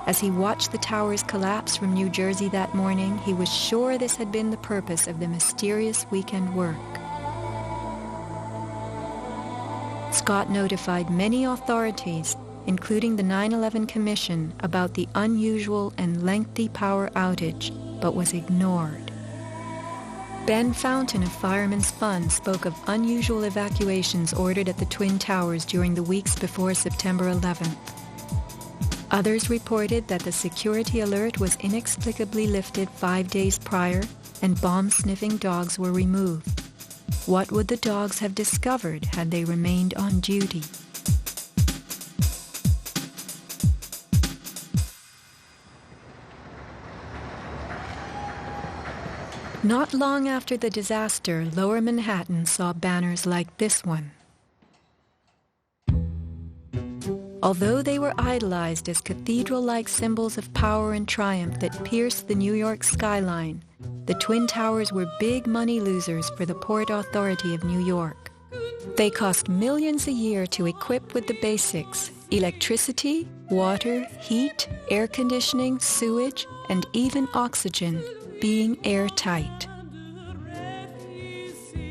As he watched the towers collapse from New Jersey that morning, he was sure this had been the purpose of the mysterious weekend work. Scott notified many authorities, including the 9/11 Commission, about the unusual and lengthy power outage, but was ignored. Ben Fountain of Fireman's Fund spoke of unusual evacuations ordered at the Twin Towers during the weeks before September 11th. Others reported that the security alert was inexplicably lifted 5 days prior and bomb-sniffing dogs were removed. What would the dogs have discovered had they remained on duty? Not long after the disaster, Lower Manhattan saw banners like this one. Although they were idolized as cathedral-like symbols of power and triumph that pierced the New York skyline, the Twin Towers were big money losers for the Port Authority of New York. They cost millions a year to equip with the basics: electricity, water, heat, air conditioning, sewage, and even oxygen, being airtight.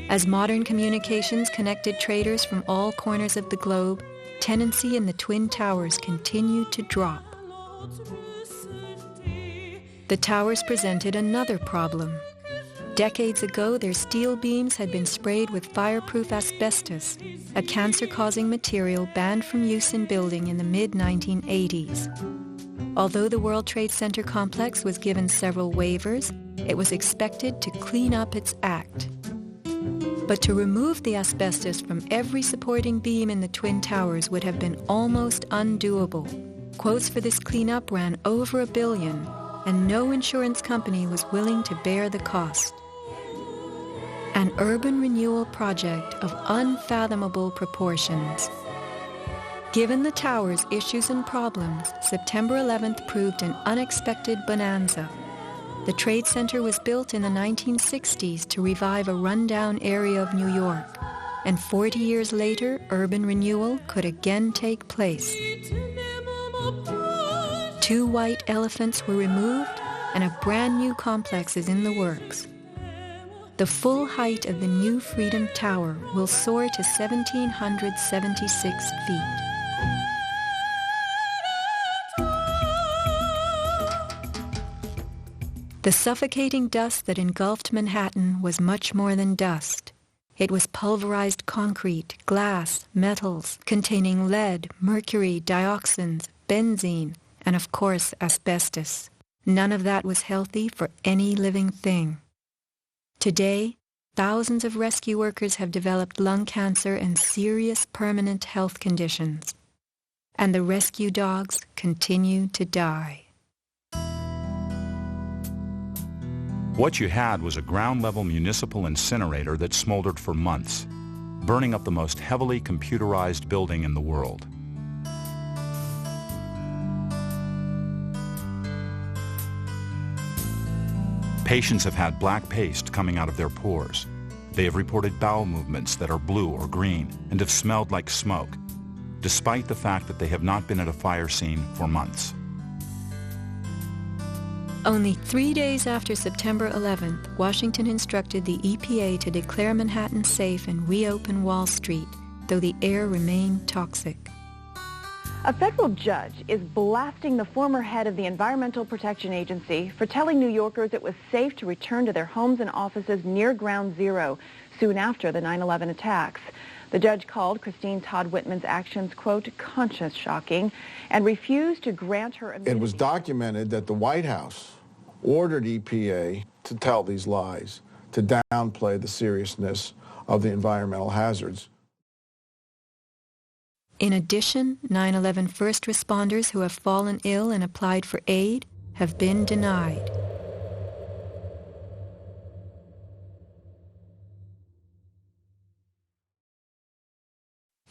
As modern communications connected traders from all corners of the globe, tenancy in the Twin Towers continued to drop. The towers presented another problem. Decades ago, their steel beams had been sprayed with fireproof asbestos, a cancer-causing material banned from use in building in the mid-1980s. Although the World Trade Center complex was given several waivers, it was expected to clean up its act. But to remove the asbestos from every supporting beam in the Twin Towers would have been almost undoable. Quotes for this cleanup ran over $1 billion, and no insurance company was willing to bear the cost. An urban renewal project of unfathomable proportions. Given the tower's issues and problems, September 11th proved an unexpected bonanza. The Trade Center was built in the 1960s to revive a rundown area of New York, and 40 years later, urban renewal could again take place. 2 white elephants were removed, and a brand new complex is in the works. The full height of the new Freedom Tower will soar to 1,776 feet. The suffocating dust that engulfed Manhattan was much more than dust. It was pulverized concrete, glass, metals containing lead, mercury, dioxins, benzene, and of course asbestos. None of that was healthy for any living thing. Today, thousands of rescue workers have developed lung cancer and serious permanent health conditions. And the rescue dogs continue to die. What you had was a ground-level municipal incinerator that smoldered for months, burning up the most heavily computerized building in the world. Patients have had black paste coming out of their pores. They have reported bowel movements that are blue or green and have smelled like smoke, despite the fact that they have not been at a fire scene for months. Only 3 days after September 11th, Washington instructed the EPA to declare Manhattan safe and reopen Wall Street, though the air remained toxic. A federal judge is blasting the former head of the Environmental Protection Agency for telling New Yorkers it was safe to return to their homes and offices near Ground Zero soon after the 9/11 attacks. The judge called Christine Todd Whitman's actions, quote, conscience shocking, and refused to grant her immunity. It was documented that the White House ordered EPA to tell these lies, to downplay the seriousness of the environmental hazards. In addition, 9/11 first responders who have fallen ill and applied for aid have been denied.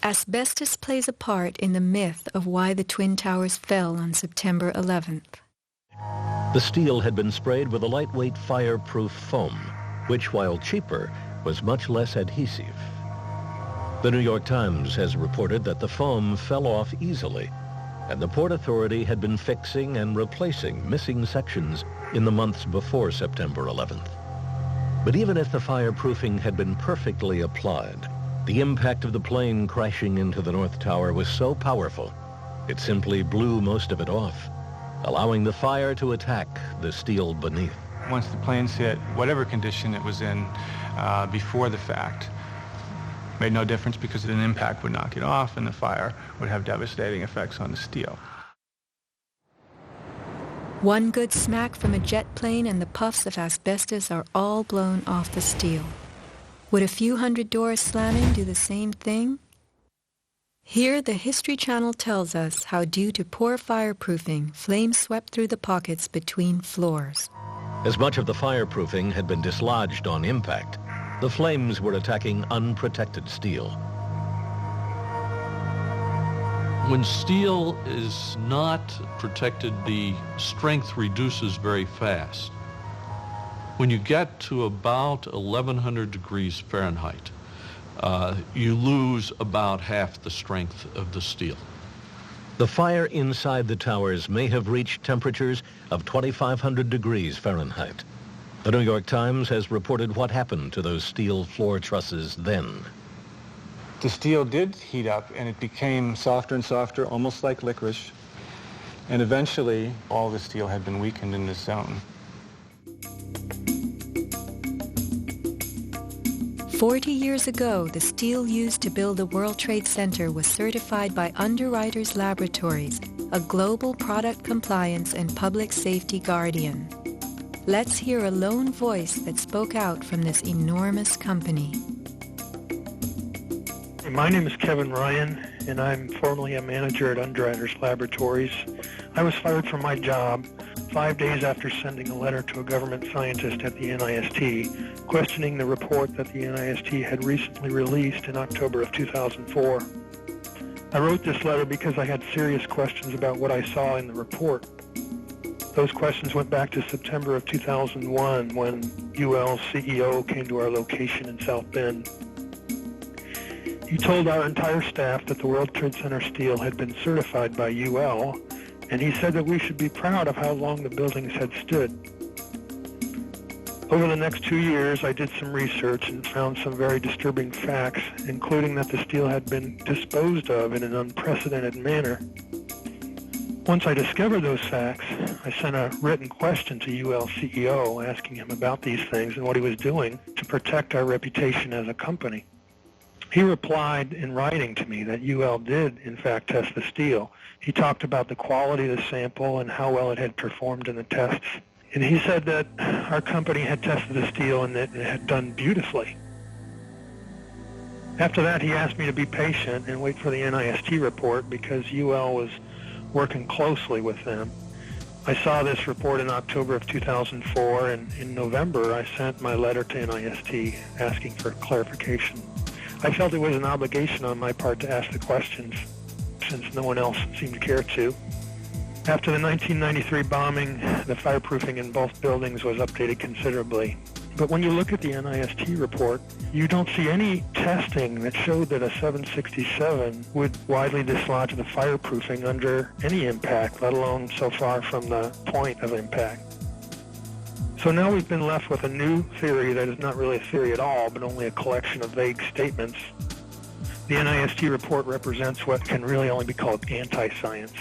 Asbestos plays a part in the myth of why the Twin Towers fell on September 11th. The steel had been sprayed with a lightweight fireproof foam, which, while cheaper, was much less adhesive. The New York Times has reported that the foam fell off easily, and the Port Authority had been fixing and replacing missing sections in the months before September 11th. But even if the fireproofing had been perfectly applied, the impact of the plane crashing into the North Tower was so powerful, it simply blew most of it off, allowing the fire to attack the steel beneath. Once the planes hit, whatever condition it was in before the fact, made no difference because an impact would knock it off and the fire would have devastating effects on the steel. One good smack from a jet plane and the puffs of asbestos are all blown off the steel. Would a few hundred doors slamming do the same thing? Here, the History Channel tells us how, due to poor fireproofing, flames swept through the pockets between floors. As much of the fireproofing had been dislodged on impact, the flames were attacking unprotected steel. When steel is not protected, the strength reduces very fast. When you get to about 1100 degrees Fahrenheit, you lose about half the strength of the steel. The fire inside the towers may have reached temperatures of 2500 degrees Fahrenheit. The New York Times has reported what happened to those steel floor trusses then. The steel did heat up and it became softer and softer, almost like licorice. And eventually, all the steel had been weakened in this zone. 40 years ago, the steel used to build the World Trade Center was certified by Underwriters Laboratories, a global product compliance and public safety guardian. Let's hear a lone voice that spoke out from this enormous company. My name is Kevin Ryan, and I'm formerly a manager at Underwriters Laboratories. I was fired from my job 5 days after sending a letter to a government scientist at the NIST, questioning the report that the NIST had recently released in October of 2004. I wrote this letter because I had serious questions about what I saw in the report. Those questions went back to September of 2001 when UL's CEO came to our location in South Bend. He told our entire staff that the World Trade Center steel had been certified by UL, and he said that we should be proud of how long the buildings had stood. Over the next 2 years, I did some research and found some very disturbing facts, including that the steel had been disposed of in an unprecedented manner. Once I discovered those facts, I sent a written question to UL CEO asking him about these things and what he was doing to protect our reputation as a company. He replied in writing to me that UL did, in fact, test the steel. He talked about the quality of the sample and how well it had performed in the tests. And he said that our company had tested the steel and that it had done beautifully. After that, he asked me to be patient and wait for the NIST report because UL was working closely with them. I saw this report in October of 2004, and in November, I sent my letter to NIST asking for clarification. I felt it was an obligation on my part to ask the questions, since no one else seemed to care to. After the 1993 bombing, the fireproofing in both buildings was updated considerably. But when you look at the NIST report, you don't see any testing that showed that a 767 would widely dislodge the fireproofing under any impact, let alone so far from the point of impact. So now we've been left with a new theory that is not really a theory at all, but only a collection of vague statements. The NIST report represents what can really only be called anti-science.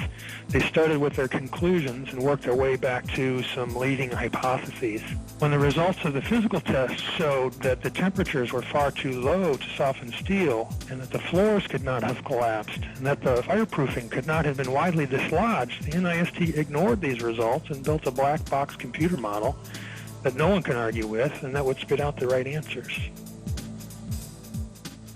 They started with their conclusions and worked their way back to some leading hypotheses. When the results of the physical tests showed that the temperatures were far too low to soften steel, and that the floors could not have collapsed, and that the fireproofing could not have been widely dislodged, the NIST ignored these results and built a black box computer model that no one can argue with, and that would spit out the right answers.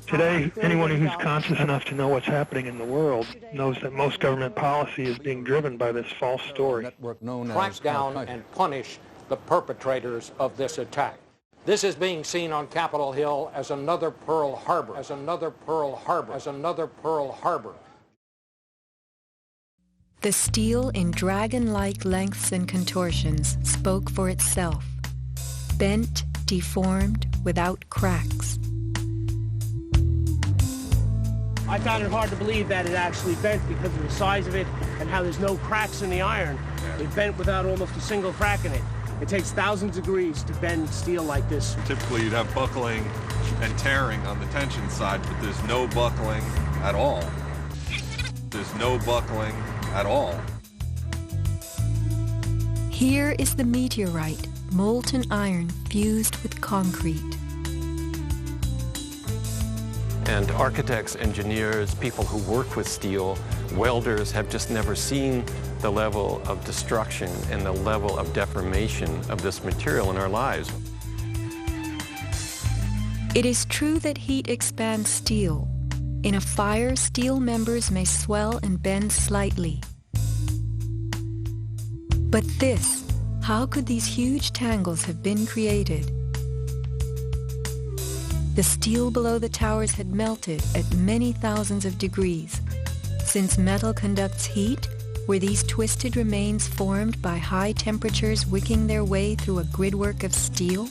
Today, anyone who's conscious enough to know what's happening in the world knows that most government policy is being driven by this false story. Crack down and punish the perpetrators of this attack. This is being seen on Capitol Hill as another Pearl Harbor, as another Pearl Harbor, as another Pearl Harbor. The steel in dragon-like lengths and contortions spoke for itself. Bent, deformed, without cracks. I found it hard to believe that it actually bent because of the size of it and how there's no cracks in the iron. It bent without almost a single crack in it. It takes thousands of degrees to bend steel like this. Typically you'd have buckling and tearing on the tension side, but there's no buckling at all. There's no buckling at all. Here is the meteorite, molten iron fused with concrete. And architects, engineers, people who work with steel, welders have just never seen the level of destruction and the level of deformation of this material in our lives. It is true that heat expands steel. In a fire, steel members may swell and bend slightly. But this, how could these huge tangles have been created? The steel below the towers had melted at many thousands of degrees. Since metal conducts heat, were these twisted remains formed by high temperatures wicking their way through a gridwork of steel?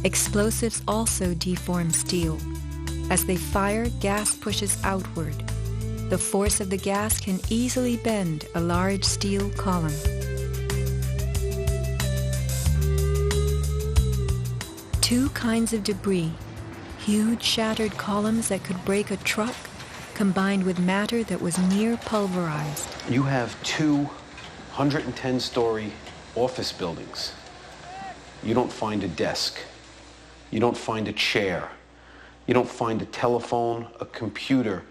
Explosives also deform steel. As they fire, gas pushes outward. The force of the gas can easily bend a large steel column. Two kinds of debris, huge shattered columns that could break a truck, combined with matter that was near pulverized. You have two 110-story office buildings. You don't find a desk. You don't find a chair. You don't find a telephone, a computer.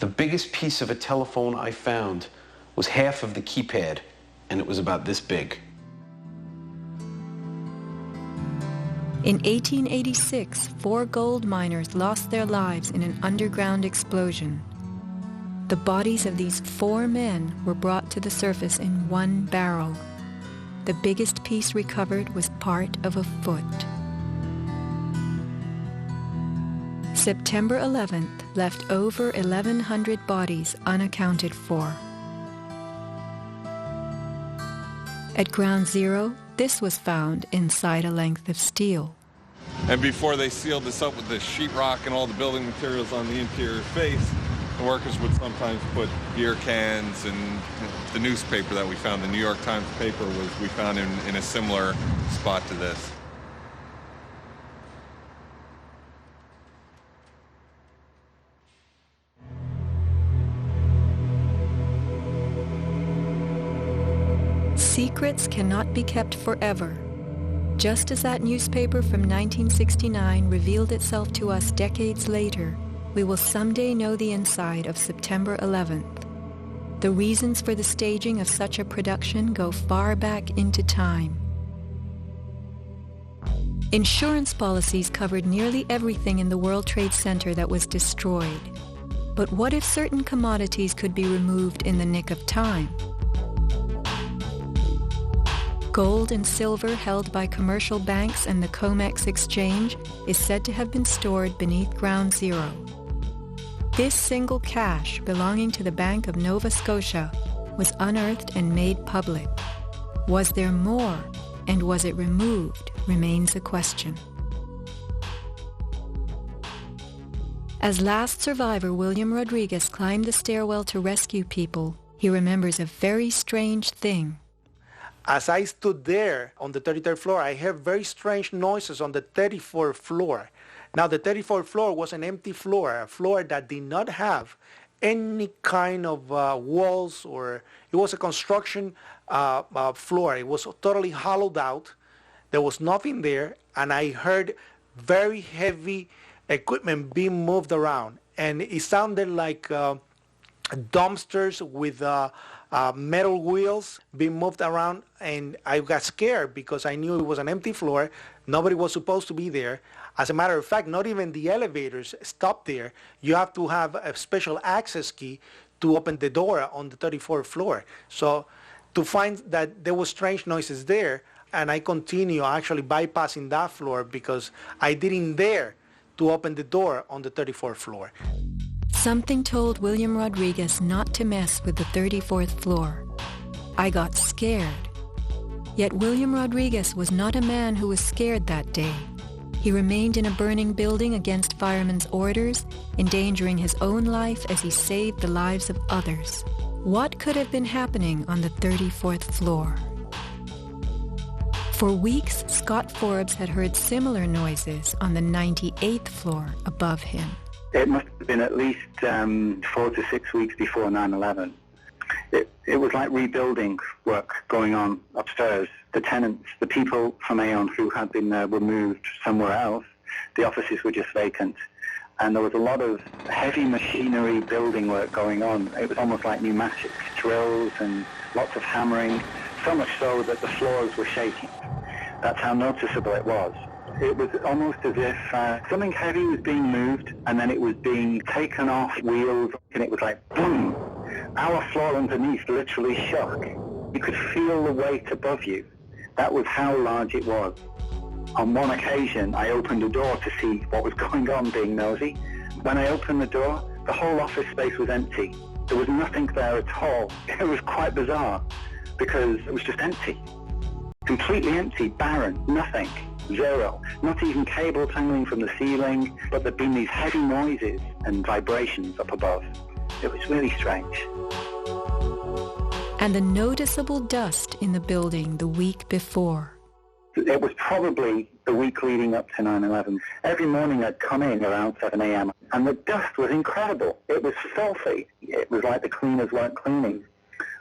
The biggest piece of a telephone I found was half of the keypad, and it was about this big. In 1886, 4 gold miners lost their lives in an underground explosion. The bodies of these 4 men were brought to the surface in one barrel. The biggest piece recovered was part of a foot. September 11th left over 1,100 bodies unaccounted for. At Ground Zero, this was found inside a length of steel. And before they sealed this up with the sheetrock and all the building materials on the interior face, the workers would sometimes put beer cans, and the newspaper that we found, the New York Times paper, we found in a similar spot to this. Secrets cannot be kept forever. Just as that newspaper from 1969 revealed itself to us decades later, we will someday know the inside of September 11th. The reasons for the staging of such a production go far back into time. Insurance policies covered nearly everything in the World Trade Center that was destroyed. But what if certain commodities could be removed in the nick of time? Gold and silver held by commercial banks and the COMEX exchange is said to have been stored beneath Ground Zero. This single cache belonging to the Bank of Nova Scotia was unearthed and made public. Was there more, and was it removed, remains a question. As last survivor William Rodriguez climbed the stairwell to rescue people, He remembers a very strange thing. As I stood there on the 33rd floor, I heard very strange noises on the 34th floor. Now, the 34th floor was an empty floor, a floor that did not have any kind of walls, or it was a construction floor. It was totally hollowed out. There was nothing there, and I heard very heavy equipment being moved around, and it sounded like dumpsters with metal wheels being moved around, and I got scared because I knew it was an empty floor. Nobody was supposed to be there. As a matter of fact, not even the elevators stopped there. You have to have a special access key to open the door on the 34th floor. So to find that there were strange noises there, and I continue actually bypassing that floor because I didn't dare to open the door on the 34th floor. Something told William Rodriguez not to mess with the 34th floor. I got scared. Yet William Rodriguez was not a man who was scared that day. He remained in a burning building against firemen's orders, endangering his own life as he saved the lives of others. What could have been happening on the 34th floor? For weeks, Scott Forbes had heard similar noises on the 98th floor above him. It must have been at least 4 to 6 weeks before 9/11. It was like rebuilding work going on upstairs. The tenants, the people from Aon who had been were moved somewhere else. The offices were just vacant. And there was a lot of heavy machinery building work going on. It was almost like pneumatic drills and lots of hammering, so much so that the floors were shaking. That's how noticeable it was. It was almost as if something heavy was being moved and then it was being taken off wheels, and it was like boom. Our floor underneath literally shook. You could feel the weight above you. That was how large it was. On one occasion, I opened the door to see what was going on, being nosy. When I opened the door, the whole office space was empty. There was nothing there at all. It was quite bizarre because it was just empty. Completely empty, barren, nothing, zero. Not even cables hanging from the ceiling, but there'd been these heavy noises and vibrations up above. It was really strange. And the noticeable dust in the building the week before. It was probably the week leading up to 9/11. Every morning I'd come in around 7 a.m. and the dust was incredible. It was filthy. It was like the cleaners weren't cleaning.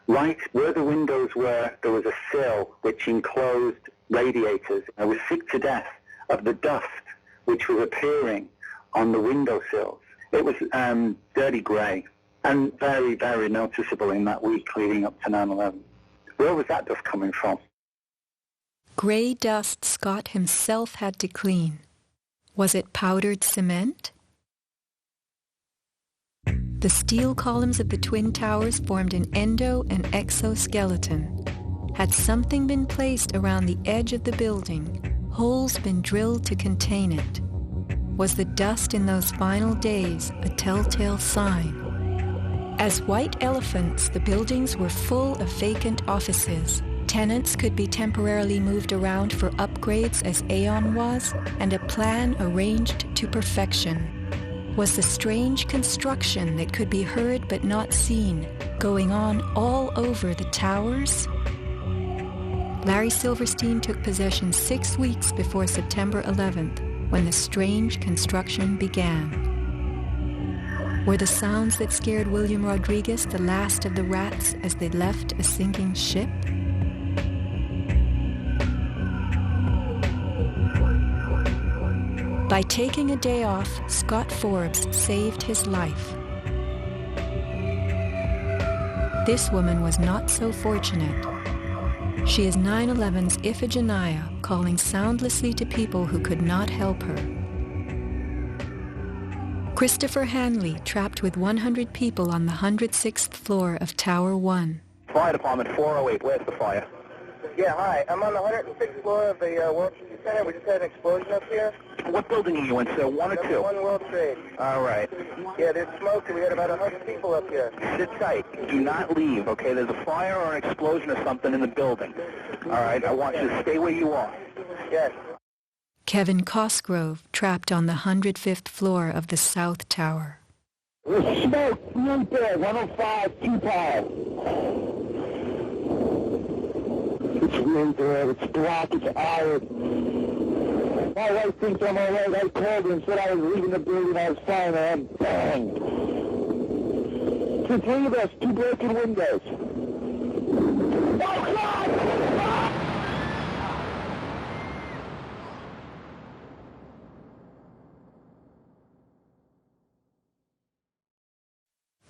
Right where the windows were, there was a sill which enclosed radiators. I was sick to death of the dust which was appearing on the windowsills. It was dirty grey and very, very noticeable in that week leading up to 9/11. Where was that dust coming from? Grey dust Scott himself had to clean. Was it powdered cement? The steel columns of the Twin Towers formed an endo and exoskeleton. Had something been placed around the edge of the building, holes been drilled to contain it? Was the dust in those final days a telltale sign? As white elephants, the buildings were full of vacant offices. Tenants could be temporarily moved around for upgrades as Aon was, and a plan arranged to perfection. Was the strange construction that could be heard but not seen going on all over the towers? Larry Silverstein took possession 6 weeks before September 11th, when the strange construction began. Were the sounds that scared William Rodriguez the last of the rats as they left a sinking ship? By taking a day off, Scott Forbes saved his life. This woman was not so fortunate. She is 9/11's Iphigenia, calling soundlessly to people who could not help her. Christopher Hanley, trapped with 100 people on the 106th floor of Tower 1. Fire Department 408, where's the fire? Yeah, hi. I'm on the 106th floor of the World Trade Center. We just had an explosion up here. What building are you in, sir? 1 or 2? 1 World Trade. All right. Yeah, there's smoke, and we had about 100 people up here. Sit tight. Do not leave, okay? There's a fire or an explosion or something in the building. All right, I want you to stay where you are. Yes. Kevin Cosgrove, trapped on the 105th floor of the South Tower. There's smoke right there, 105, 2 power. It's right there, it's black, it's iron. My wife thinks I'm all right. I called her and said I was leaving the building, I was fine, and bang. To 3 of us, 2 broken windows. Oh, God!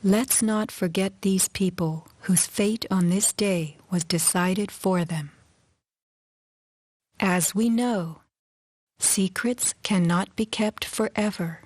Let's not forget these people whose fate on this day was decided for them. As we know, secrets cannot be kept forever.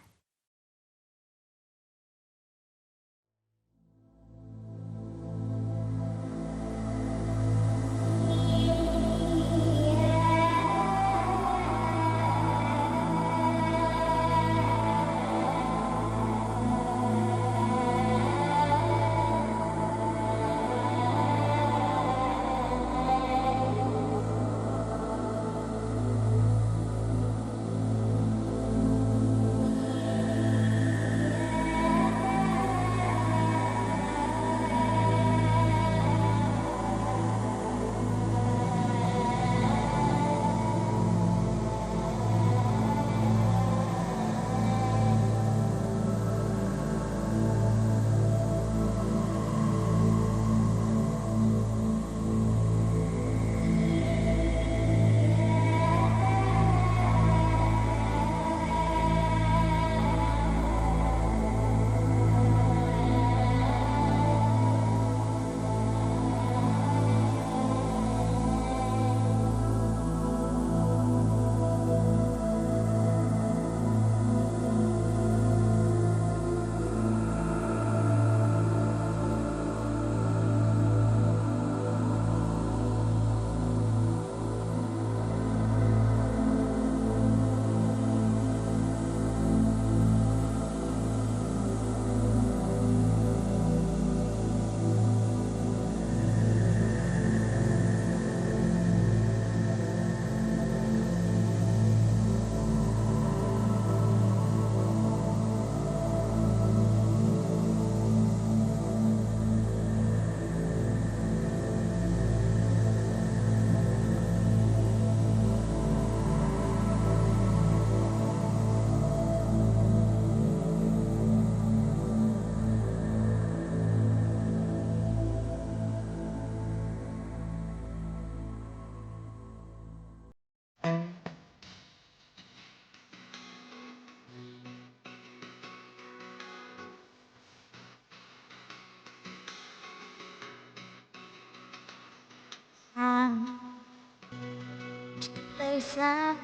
Place I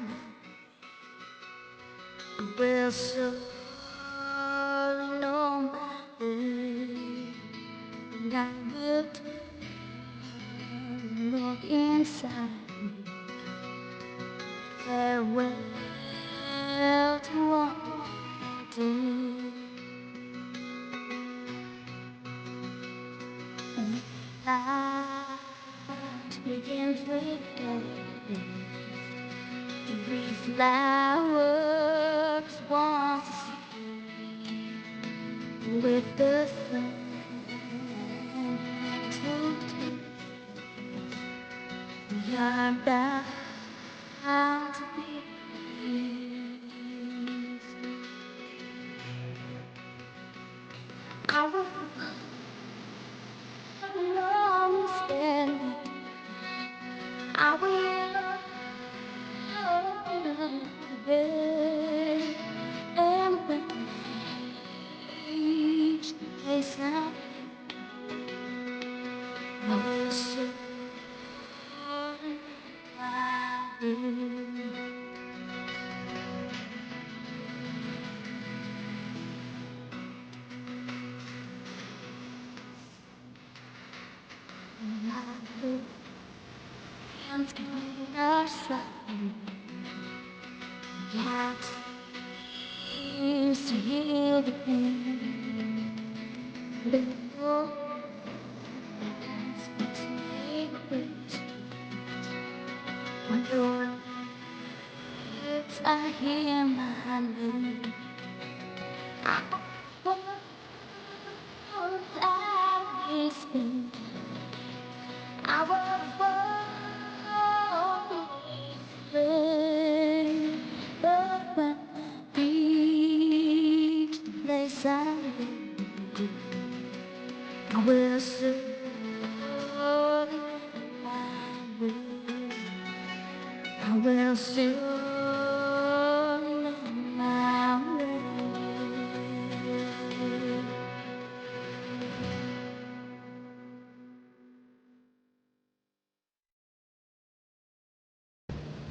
will surely know my name, and I will look inside me. Farewell to all day. Light begins with day. Every flower's once with the sun to taste. We are bound to be pleased. I will stand. I will and when each place I will surely hands between our sides. Cat seems to heal the pain. Little dance make ways. When your lips, I hear my name. I inside. I will surely I will surely my way.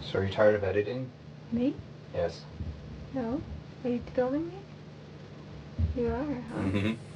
So are you tired of editing? Me? Yes. No. Are you filming me? You are, huh? Mm-hmm.